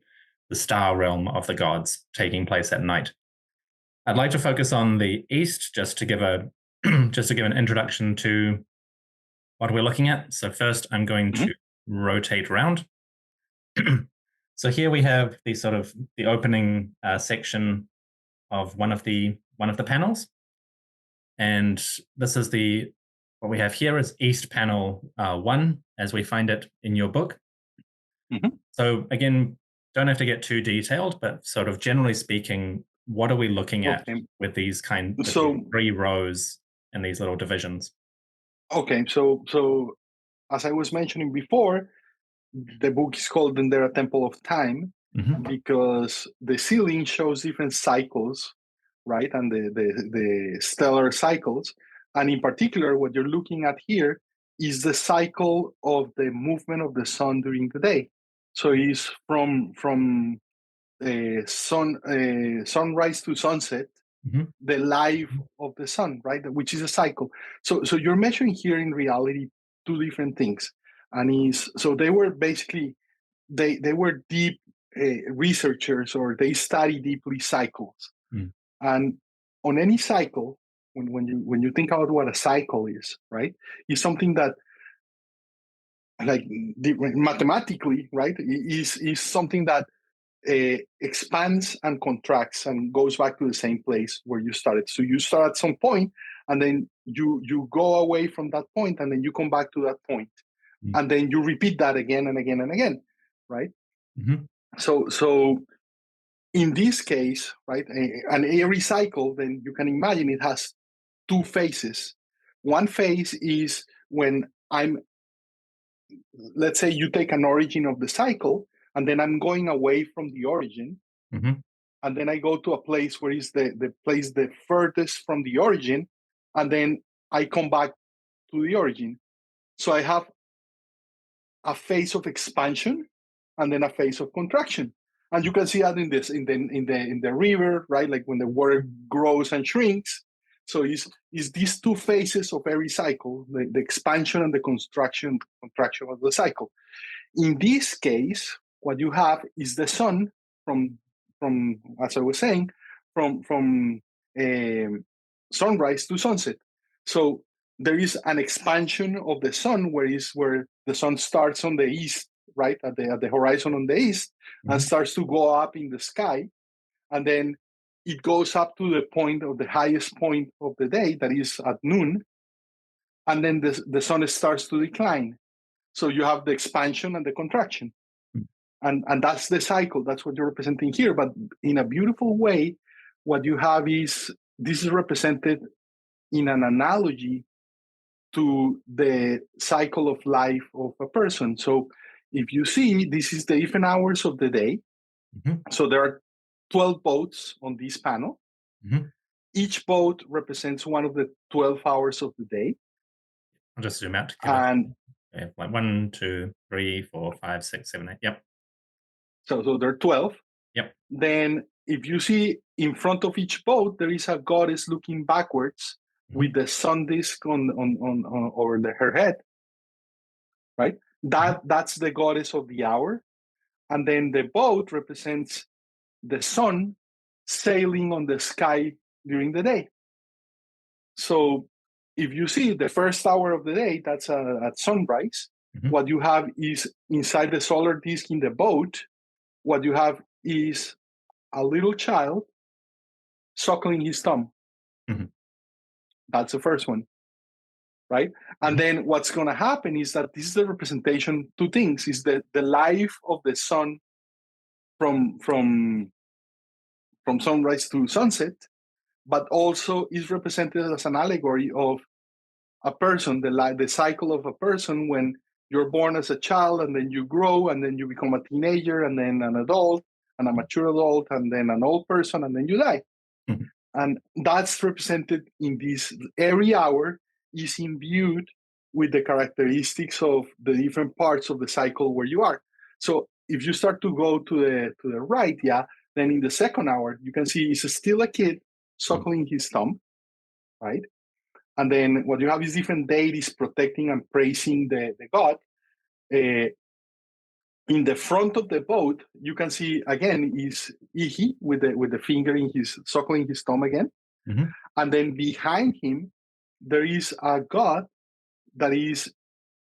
star realm of the gods, taking place at night. I'd like to focus on the east, just to give an introduction to what we're looking at. So first, I'm going to rotate around. So here we have the opening section of one of the panels, and this is what we have here is East Panel 1, as we find it in your book. So again, don't have to get too detailed, but sort of generally speaking, what are we looking at with these these 3 rows and these little divisions? Okay, so as I was mentioning before, the book is called Dendera Temple of Time, because the ceiling shows different cycles, right? And the stellar cycles. And in particular, what you're looking at here is the cycle of the movement of the sun during the day. So it's from sunrise to sunset, the life of the sun, right? Which is a cycle. So you're measuring here in reality two different things, and so they were basically they were deep researchers, or they study deeply cycles. And on any cycle, when you think about what a cycle is, right, is something that, like, mathematically, right, is something that expands and contracts and goes back to the same place where you started. So you start at some point, and then you go away from that point, and then you come back to that point, and then you repeat that again and again and again, right? So in this case, right, and every cycle, then you can imagine it has two phases. One phase is when let's say you take an origin of the cycle, and then I'm going away from the origin, and then I go to a place where is the place the furthest from the origin, and then I come back to the origin. So I have a phase of expansion and then a phase of contraction. And you can see that in the river, right? Like when the water grows and shrinks. So is these two phases of every cycle, the expansion and the contraction of the cycle. In this case, what you have is the sun from as I was saying, from sunrise to sunset. So there is an expansion of the sun where the sun starts on the east, right, at the horizon on the east, and starts to go up in the sky, and then it goes up to the point of the highest point of the day, that is at noon, and then the sun starts to decline. So you have the expansion and the contraction. And that's the cycle. That's what you're representing here. But in a beautiful way, what you have is, this is represented in an analogy to the cycle of life of a person. So if you see, this is the different hours of the day. So there are 12 boats on this panel. Each boat represents one of the 12 hours of the day. I'll just zoom out to give and like 1, 2, 3, 4, 5, 6, 7, 8. Yep. So there are 12. Yep. Then if you see in front of each boat, there is a goddess looking backwards with the sun disk on over her head, right? That's the goddess of the hour. And then the boat represents the sun sailing on the sky during the day. So if you see the first hour of the day, that's at sunrise, what you have is inside the solar disk in the boat, what you have is a little child suckling his thumb. That's the first one, right? And then what's going to happen is that this is the representation, two things, is the life of the sun from sunrise to sunset, but also is represented as an allegory of a person, the cycle of a person when you're born as a child, and then you grow, and then you become a teenager, and then an adult, and a mature adult, and then an old person, and then you die. And that's represented in this. Every hour is imbued with the characteristics of the different parts of the cycle where you are. So if you start to go to the right, then in the second hour, you can see he's still a kid suckling his thumb, right? And then what you have is different deities protecting and praising the god. In the front of the boat, you can see again is Ihi with the finger in his suckling his thumb again, and then behind him there is a god that is,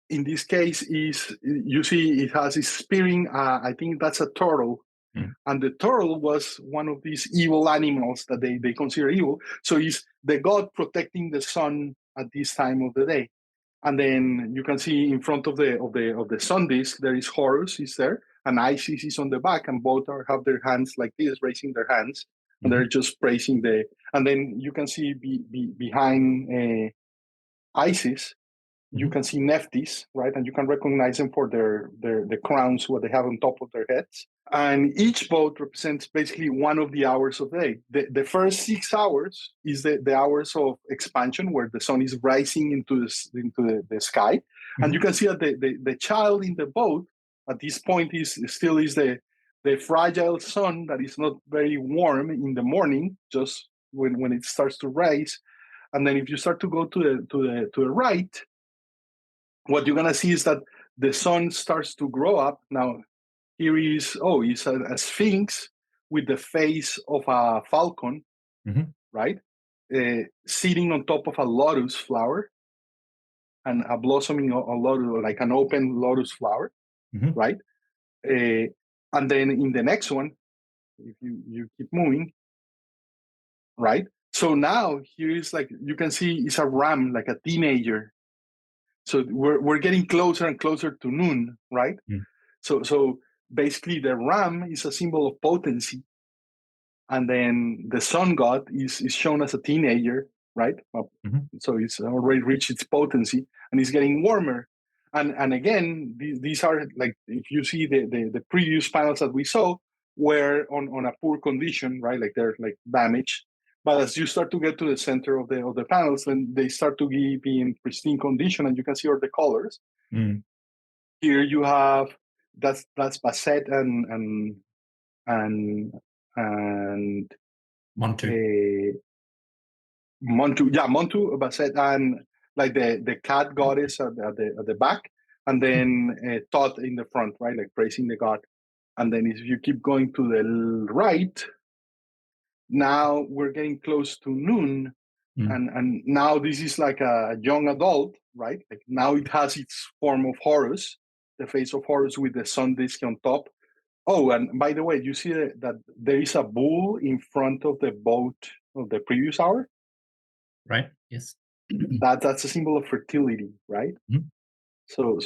in this case, is, you see it has is spearing. I think that's a turtle, and the turtle was one of these evil animals that they consider evil. So he's the god protecting the sun at this time of the day. And then you can see in front of the sun disk there is Horus is there, and Isis is on the back, and both have their hands like this, raising their hands, and they're just praising And then you can see behind Isis, you can see Nephthys, right, and you can recognize them for the crowns what they have on top of their heads. And each boat represents basically one of the hours of the day. The first 6 hours is the hours of expansion, where the sun is rising into the sky. And you can see that the child in the boat at this point is the fragile sun that is not very warm in the morning, just when it starts to rise. And then if you start to go to the right, what you're gonna see is that the sun starts to grow up. Now here is it's a sphinx with the face of a falcon, right? Sitting on top of a lotus flower and a blossoming a lotus, like an open lotus flower, right? And then in the next one, if you keep moving, right? So now here is like you can see it's a ram, like a teenager. So we're getting closer and closer to noon, right? So basically the ram is a symbol of potency, and then the sun god is shown as a teenager, right? So it's already reached its potency and it's getting warmer. And again, these are like, if you see the previous panels that we saw were on a poor condition, right? Like they're like damaged. But as you start to get to the center of the panels, then they start to be in pristine condition, and you can see all the colors. Here you have that's Basset and Montu. Montu, Basset, and like the cat goddess at the back, and then Thoth in the front, right? Like praising the god. And then if you keep going to the right, now we're getting close to noon, and now this is like a young adult, right? Like now it has its form of Horus, the face of Horus with the sun disk on top. Oh, and by the way, you see that there is a bull in front of the boat of the previous hour? Right, yes. That's a symbol of fertility, right? So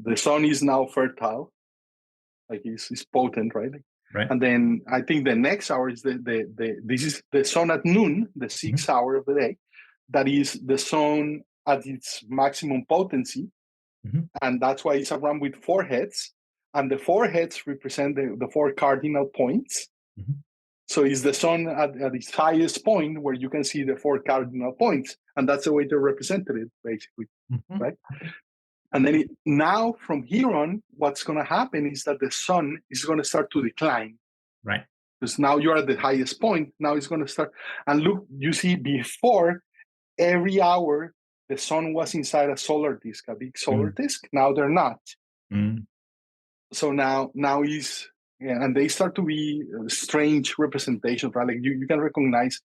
the sun is now fertile, like it's potent, right? Right. And then I think the next hour is this is the sun at noon, the 6th hour of the day. That is the sun at its maximum potency. And that's why it's a ram with 4 heads. And the 4 heads represent the 4 cardinal points. So it's the sun at its highest point where you can see the 4 cardinal points. And that's the way to represent it, basically, right? And then now from here on, what's going to happen is that the sun is going to start to decline. Right. Because now you're at the highest point. Now it's going to start. And look, you see before every hour, the sun was inside a solar disk, a big solar disk. Now they're not. So now is, and they start to be strange representations, right? Like you can recognize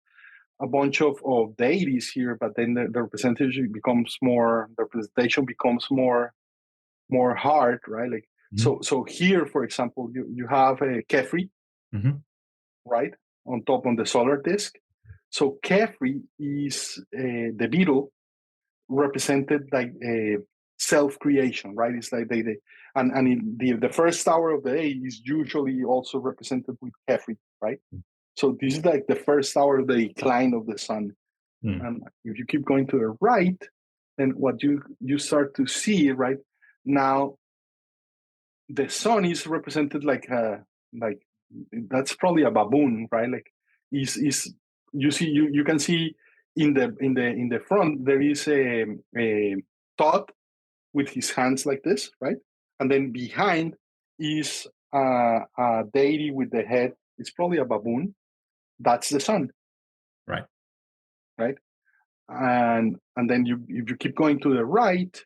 a bunch of deities here, but then the representation becomes more hard, right? Like so here, for example, you have a Kefri, right, on top on the solar disk. So Kefri is the beetle represented like self-creation, right? It's like they and in the first hour of the day is usually also represented with Kefri, right? So this is like the first hour of the decline of the sun. And if you keep going to the right, then what you start to see, right, now the sun is represented like that's probably a baboon, right? Like is you can see in the front there is a Thoth with his hands like this, right? And then behind is a deity with the head. It's probably a baboon. That's the sun. Right. And then if you keep going to the right,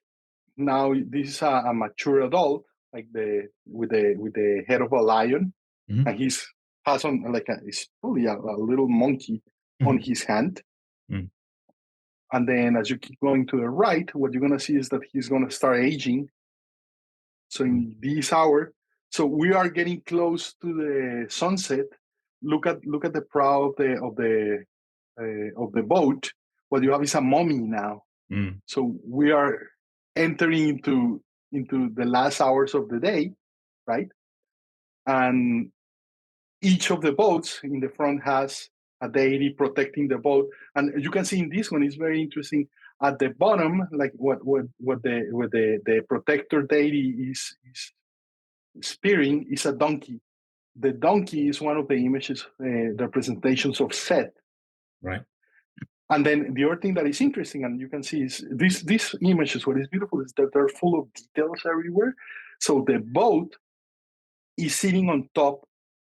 now this is a mature adult, like with the head of a lion, and he's has on like it's probably a little monkey on his hand. And then as you keep going to the right, what you're gonna see is that he's gonna start aging. So in this hour, so we are getting close to the sunset. Look at the prow of the boat. What you have is a mummy now. So we are entering into the last hours of the day, right? And each of the boats in the front has a deity protecting the boat. And you can see in this one, it's very interesting. At the bottom, like what the protector deity is spearing is a donkey. The donkey is one of the images, the representations of Seth. Right. And then the other thing that is interesting, and you can see is these images, what is beautiful is that they're full of details everywhere. So the boat is sitting on top,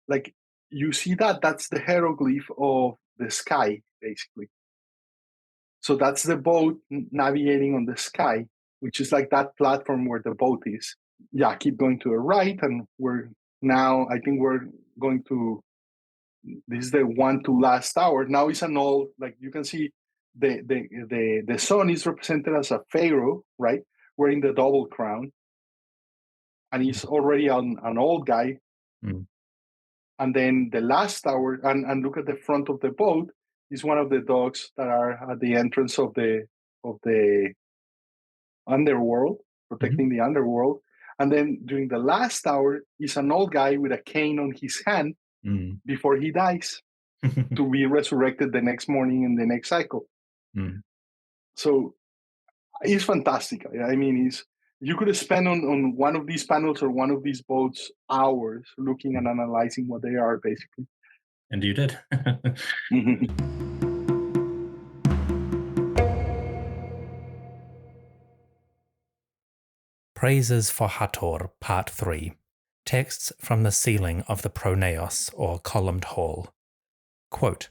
like you see that's the hieroglyph of the sky. basically. So that's the boat navigating on the sky, which is like that platform where the boat is. Yeah, keep going to the right, and I think we're going to, this is the one to last tower. Now it's an old, like you can see the sun is represented as a pharaoh, right? Wearing the double crown. And he's already an old guy. Mm. And then the last tower, and look at the front of the boat, is one of the dogs that are at the entrance of the underworld, protecting the underworld. And then during the last tower is an old guy with a cane on his hand before he dies to be resurrected the next morning in the next cycle. So it's fantastic. I mean, you could spend on one of these panels or one of these boats hours looking and analyzing what they are, basically. And you did. Praises for Hathor, Part 3. Texts from the ceiling of the pronaos, or columned hall. Quote,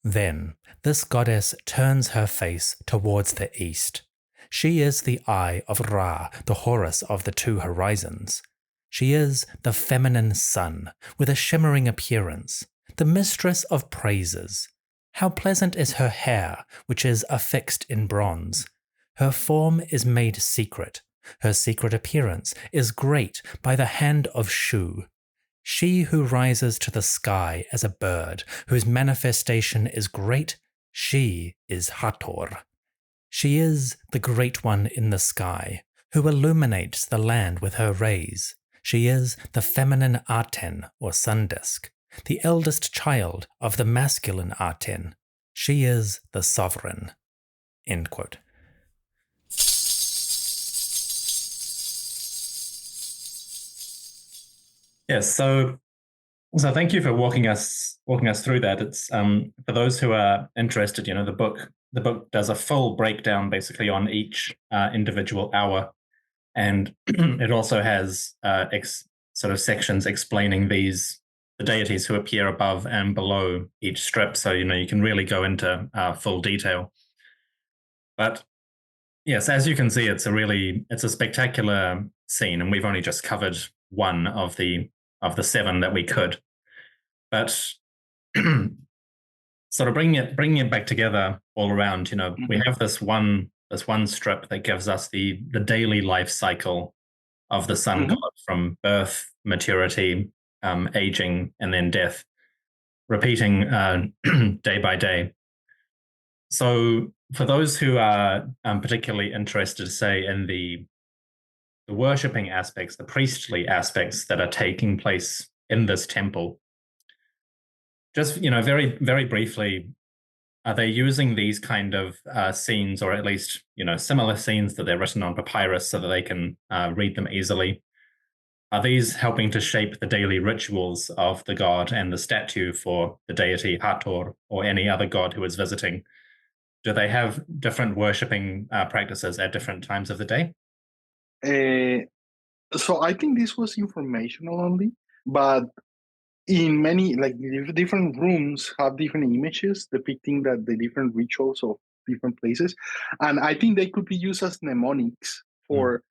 "Then this goddess turns her face towards the east. She is the eye of Ra, the Horus of the two horizons. She is the feminine sun, with a shimmering appearance, the mistress of praises. How pleasant is her hair, which is affixed in bronze. Her form is made secret. Her secret appearance is great by the hand of Shu. She who rises to the sky as a bird, whose manifestation is great, she is Hathor. She is the great one in the sky, who illuminates the land with her rays. She is the feminine Aten, or sun disk, the eldest child of the masculine Aten. She is the sovereign." End quote. Yes, so thank you for walking us through that. It's for those who are interested, the book does a full breakdown basically on each individual hour, and it also has sort of sections explaining the deities who appear above and below each strip. So you can really go into full detail. But yes, as you can see, it's a spectacular scene, and we've only just covered one of the 7 that we could. But sort of bringing it back together all around, we have this one strip that gives us the daily life cycle of the sun god, from birth, maturity, aging, and then death, repeating day by day. So for those who are particularly interested, say, in the worshipping aspects, the priestly aspects that are taking place in this temple, just, very, very briefly, are they using these kind of scenes, or at least, similar scenes that they're written on papyrus so that they can read them easily? Are these helping to shape the daily rituals of the god and the statue for the deity Hathor or any other god who is visiting? Do they have different worshipping practices at different times of the day? So I think this was informational only, but in many, like, different rooms have different images depicting the different rituals of different places, and I think they could be used as mnemonics for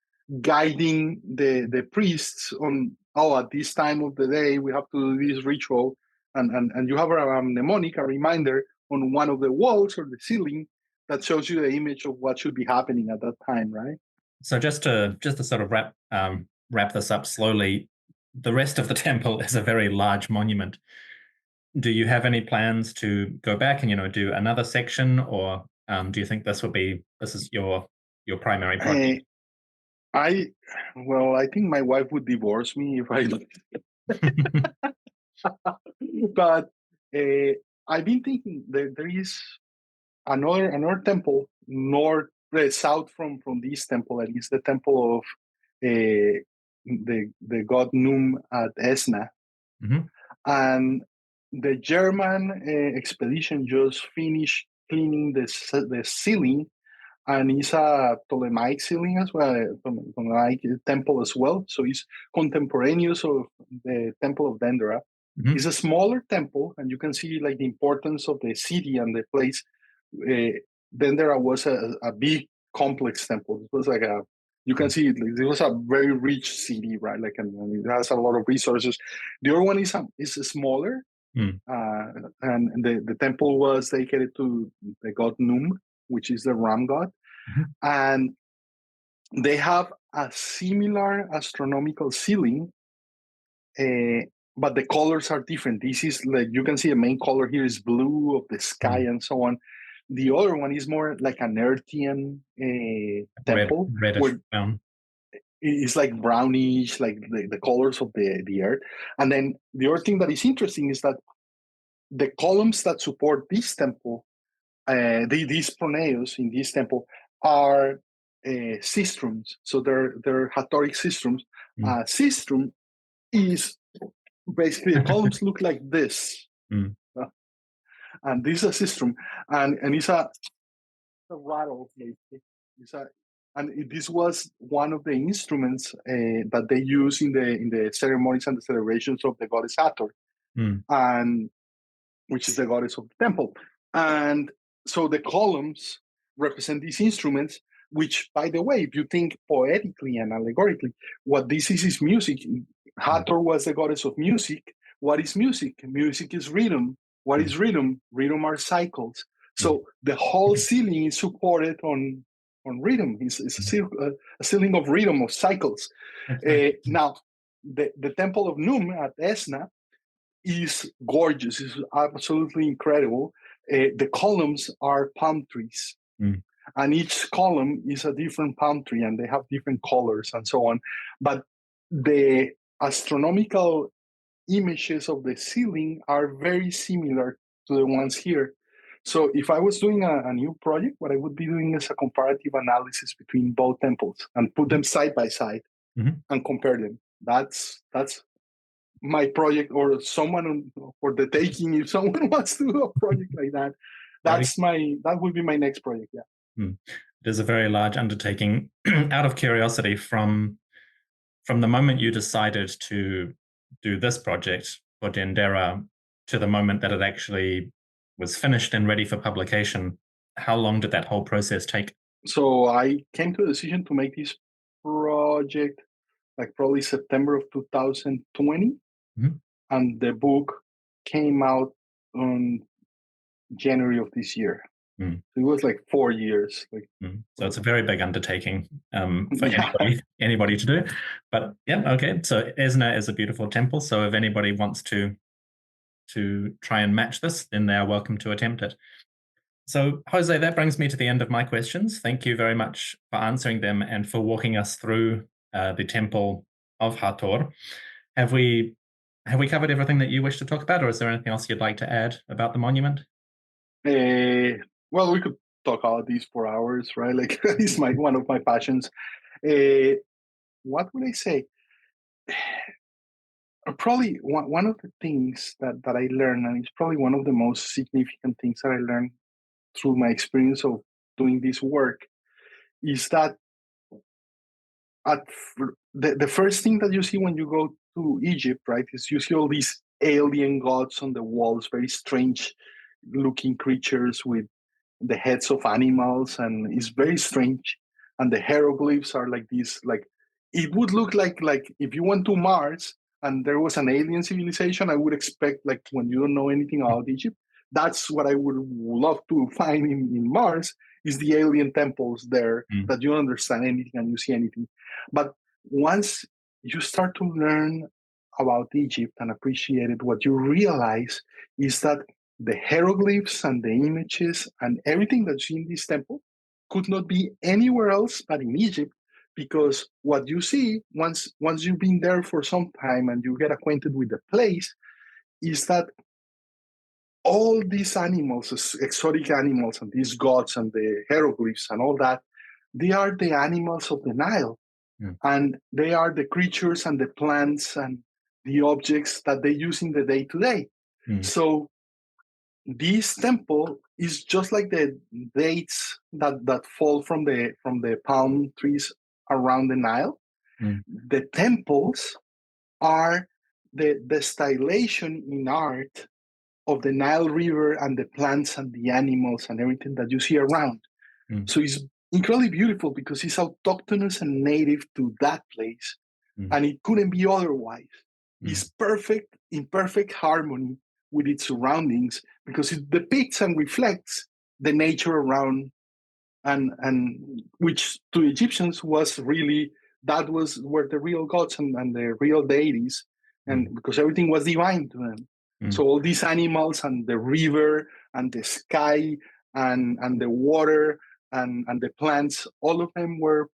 guiding the priests on, at this time of the day we have to do this ritual, and you have a mnemonic, a reminder on one of the walls or the ceiling that shows you the image of what should be happening at that time, right? So just to sort of wrap this up slowly, the rest of the temple is a very large monument. Do you have any plans to go back and do another section, or do you think this is your primary project? I think my wife would divorce me if I but I've been thinking there is another temple south from this temple, at least the temple of the god Num at Esna. And the German expedition just finished cleaning the ceiling, and it's a Ptolemaic ceiling as well, Ptolemaic temple as well. So it's contemporaneous of the temple of Dendera. It's a smaller temple, and you can see like the importance of the city and the place. Dendera was a big complex temple. It was like you can see it was a very rich city, right? Like, and it has a lot of resources. The other one is smaller, and the temple was dedicated to the god Num, which is the ram god, and they have a similar astronomical ceiling, but the colors are different. This is like, you can see the main color here is blue of the sky and so on. The other one is more like an earthian temple, reddish where brown. it's like brownish, like the colors of the earth. And then the other thing that is interesting is that the columns that support this temple, these pronaos in this temple, are sistrums. So they're Hathoric sistrums. Sistrum is basically the columns look like this. And this is a sistrum, and it's a rattle. This was one of the instruments that they use in the ceremonies and the celebrations of the goddess Hathor, and which is the goddess of the temple. And so the columns represent these instruments, which, by the way, if you think poetically and allegorically, what this is music. Hathor was the goddess of music. What is music? Music is rhythm. What is rhythm? Rhythm are cycles. So the whole ceiling is supported on rhythm. It's a ceiling of rhythm, of cycles. Now, the temple of Num at Esna is gorgeous. It's absolutely incredible. The columns are palm trees. And each column is a different palm tree, and they have different colors and so on. But the astronomical images of the ceiling are very similar to the ones here. So if I was doing a new project, what I would be doing is a comparative analysis between both temples and put them side by side and compare them. That's my project, or someone for the taking. If someone wants to do a project like that, that would be my next project. Yeah. It is a very large undertaking. Out of curiosity, from the moment you decided to do this project for Dendera to the moment that it actually was finished and ready for publication, how long did that whole process take? So I came to the decision to make this project like probably September of 2020, and the book came out on January of this year. So it was like 4 years. So it's a very big undertaking for anybody to do. But yeah, okay. So Esna is a beautiful temple. So if anybody wants to try and match this, then they are welcome to attempt it. So Jose, that brings me to the end of my questions. Thank you very much for answering them and for walking us through the temple of Hathor. Have we covered everything that you wish to talk about, or is there anything else you'd like to add about the monument? Well, we could talk about these for hours, right? Like, it's one of my passions. What would I say? Probably one of the things that I learned, and it's probably one of the most significant things that I learned through my experience of doing this work, is that the first thing that you see when you go to Egypt, right, is you see all these alien gods on the walls, very strange looking creatures with the heads of animals, and it's very strange. And the hieroglyphs are like this, like it would look like if you went to Mars and there was an alien civilization, I would expect, like, when you don't know anything about Egypt, that's what I would love to find in Mars, is the alien temples there that you don't understand anything and you see anything. But once you start to learn about Egypt and appreciate it, what you realize is that the hieroglyphs and the images and everything that's in this temple could not be anywhere else but in Egypt, because what you see once you've been there for some time and you get acquainted with the place is that all these animals, exotic animals, and these gods and the hieroglyphs and all that, they are the animals of the Nile. And they are the creatures and the plants and the objects that they use in the day-to-day. So this temple is just like the dates that fall from the palm trees around the Nile. The temples are the stylation in art of the Nile River and the plants and the animals and everything that you see around. So it's incredibly beautiful because it's autochthonous and native to that place, and it couldn't be otherwise. It's perfect, in perfect harmony with its surroundings because it depicts and reflects the nature around, and which to Egyptians was really, that was where the real gods and the real deities, and because everything was divine to them. So all these animals and the river and the sky and the water and the plants, all of them were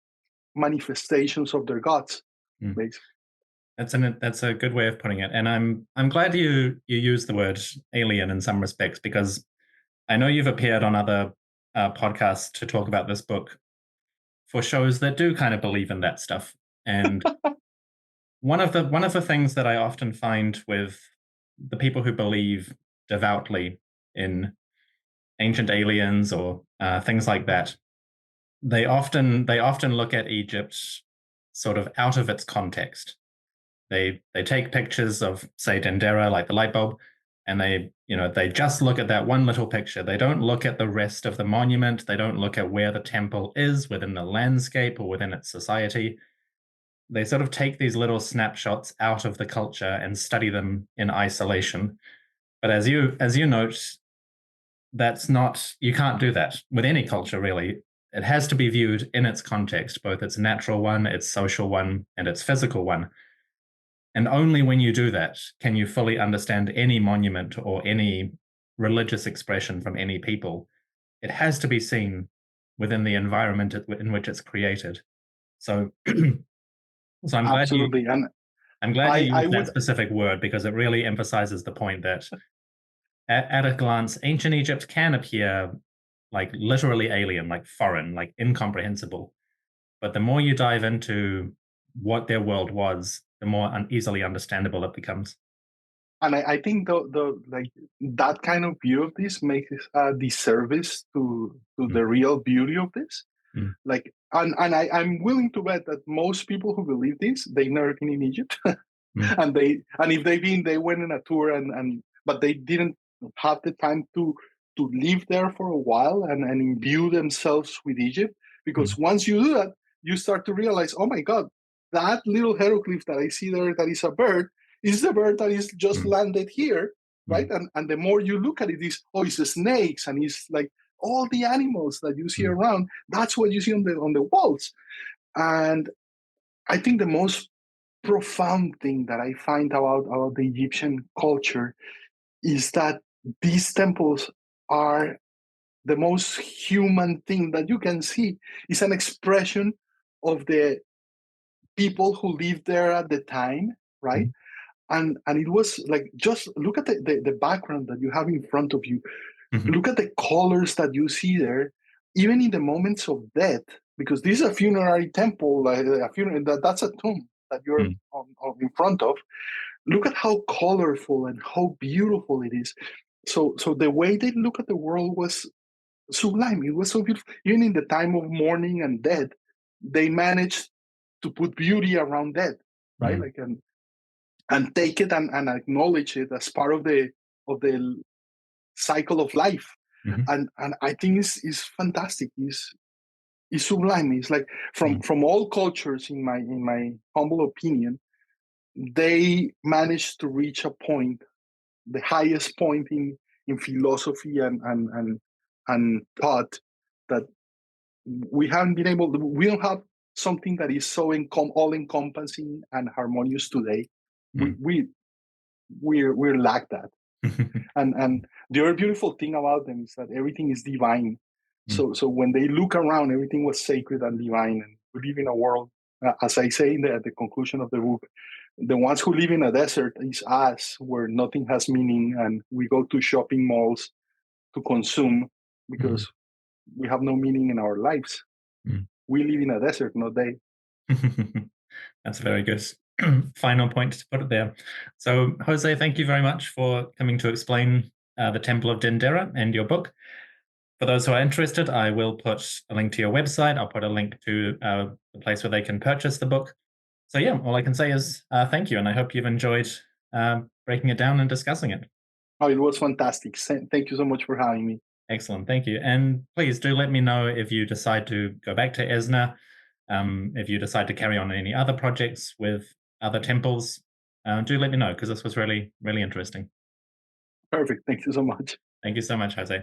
manifestations of their gods, basically. That's a good way of putting it, and I'm glad you use the word alien in some respects, because I know you've appeared on other podcasts to talk about this book for shows that do kind of believe in that stuff. And one of the things that I often find with the people who believe devoutly in ancient aliens or things like that, they often look at Egypt sort of out of its context. They take pictures of, say, Dendera, like the light bulb, and they just look at that one little picture. They don't look at the rest of the monument. They don't look at where the temple is within the landscape or within its society. They sort of take these little snapshots out of the culture and study them in isolation. But as you note, that's not, you can't do that with any culture, really. It has to be viewed in its context, both its natural one, its social one, and its physical one. And only when you do that can you fully understand any monument or any religious expression from any people. It has to be seen within the environment in which it's created. So, so I'm glad Absolutely. And I'm glad you I used that would, specific word, because it really emphasizes the point that at a glance, ancient Egypt can appear like literally alien, like foreign, like incomprehensible. But the more you dive into what their world was, the more easily understandable it becomes. and I think the like that kind of view of this makes a disservice to the real beauty of this. Mm. Like, and I'm willing to bet that most people who believe this, they've never been in Egypt. And if they've been, they went on a tour, but they didn't have the time to live there for a while and imbue themselves with Egypt. Because once you do that, you start to realize, oh my God, that little hieroglyph that I see there, that is a bird, is the bird that is just landed here, right? And the more you look at it, it's snakes, and it's like all the animals that you see around. That's what you see on the walls. And I think the most profound thing that I find about the Egyptian culture is that these temples are the most human thing that you can see. It's an expression of the people who lived there at the time, right? And it was like, just look at the background that you have in front of you. Look at the colors that you see there, even in the moments of death, because this is a funerary temple, that's a tomb that you're in front of. Look at how colorful and how beautiful it is. So the way they look at the world was sublime. It was so beautiful. Even in the time of mourning and death, they managed to put beauty around death, right? Like, and take it and acknowledge it as part of the cycle of life. And I think it's fantastic. It's sublime. It's like from all cultures, in my humble opinion, they managed to reach a point, the highest point in philosophy and thought, that we haven't been able to. We don't have something that is so all encompassing and harmonious today. We lack that. And the other beautiful thing about them is that everything is divine. So when they look around, everything was sacred and divine. And we live in a world, as I say at the conclusion of the book, the ones who live in a desert is us, where nothing has meaning, and we go to shopping malls to consume because we have no meaning in our lives. We live in a desert, not they. That's a very good final point to put it there. So, Jose, thank you very much for coming to explain the Temple of Dendera and your book. For those who are interested, I will put a link to your website. I'll put a link to the place where they can purchase the book. So yeah, all I can say is thank you, and I hope you've enjoyed breaking it down and discussing it. Oh, it was fantastic. Thank you so much for having me. Excellent, thank you. And please do let me know if you decide to go back to Esna, if you decide to carry on any other projects with other temples. Do let me know, because this was really, really interesting. Perfect. Thank you so much. Thank you so much, Jose.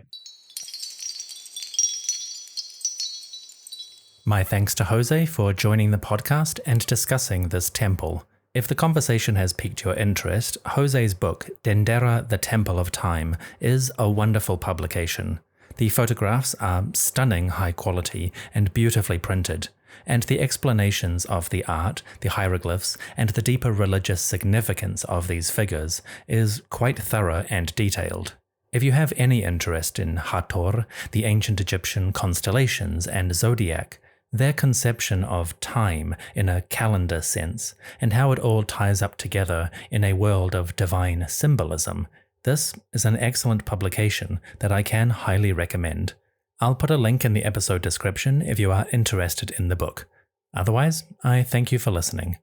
My thanks to Jose for joining the podcast and discussing this temple. If the conversation has piqued your interest, Jose's book, Dendera, the Temple of Time, is a wonderful publication. The photographs are stunning high quality and beautifully printed, and the explanations of the art, the hieroglyphs, and the deeper religious significance of these figures is quite thorough and detailed. If you have any interest in Hathor, the ancient Egyptian constellations, and zodiac, their conception of time in a calendar sense, and how it all ties up together in a world of divine symbolism, this is an excellent publication that I can highly recommend. I'll put a link in the episode description if you are interested in the book. Otherwise, I thank you for listening.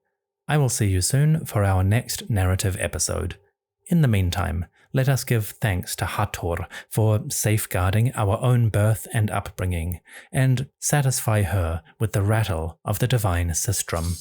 I will see you soon for our next narrative episode. In the meantime, let us give thanks to Hathor for safeguarding our own birth and upbringing, and satisfy her with the rattle of the divine sistrum.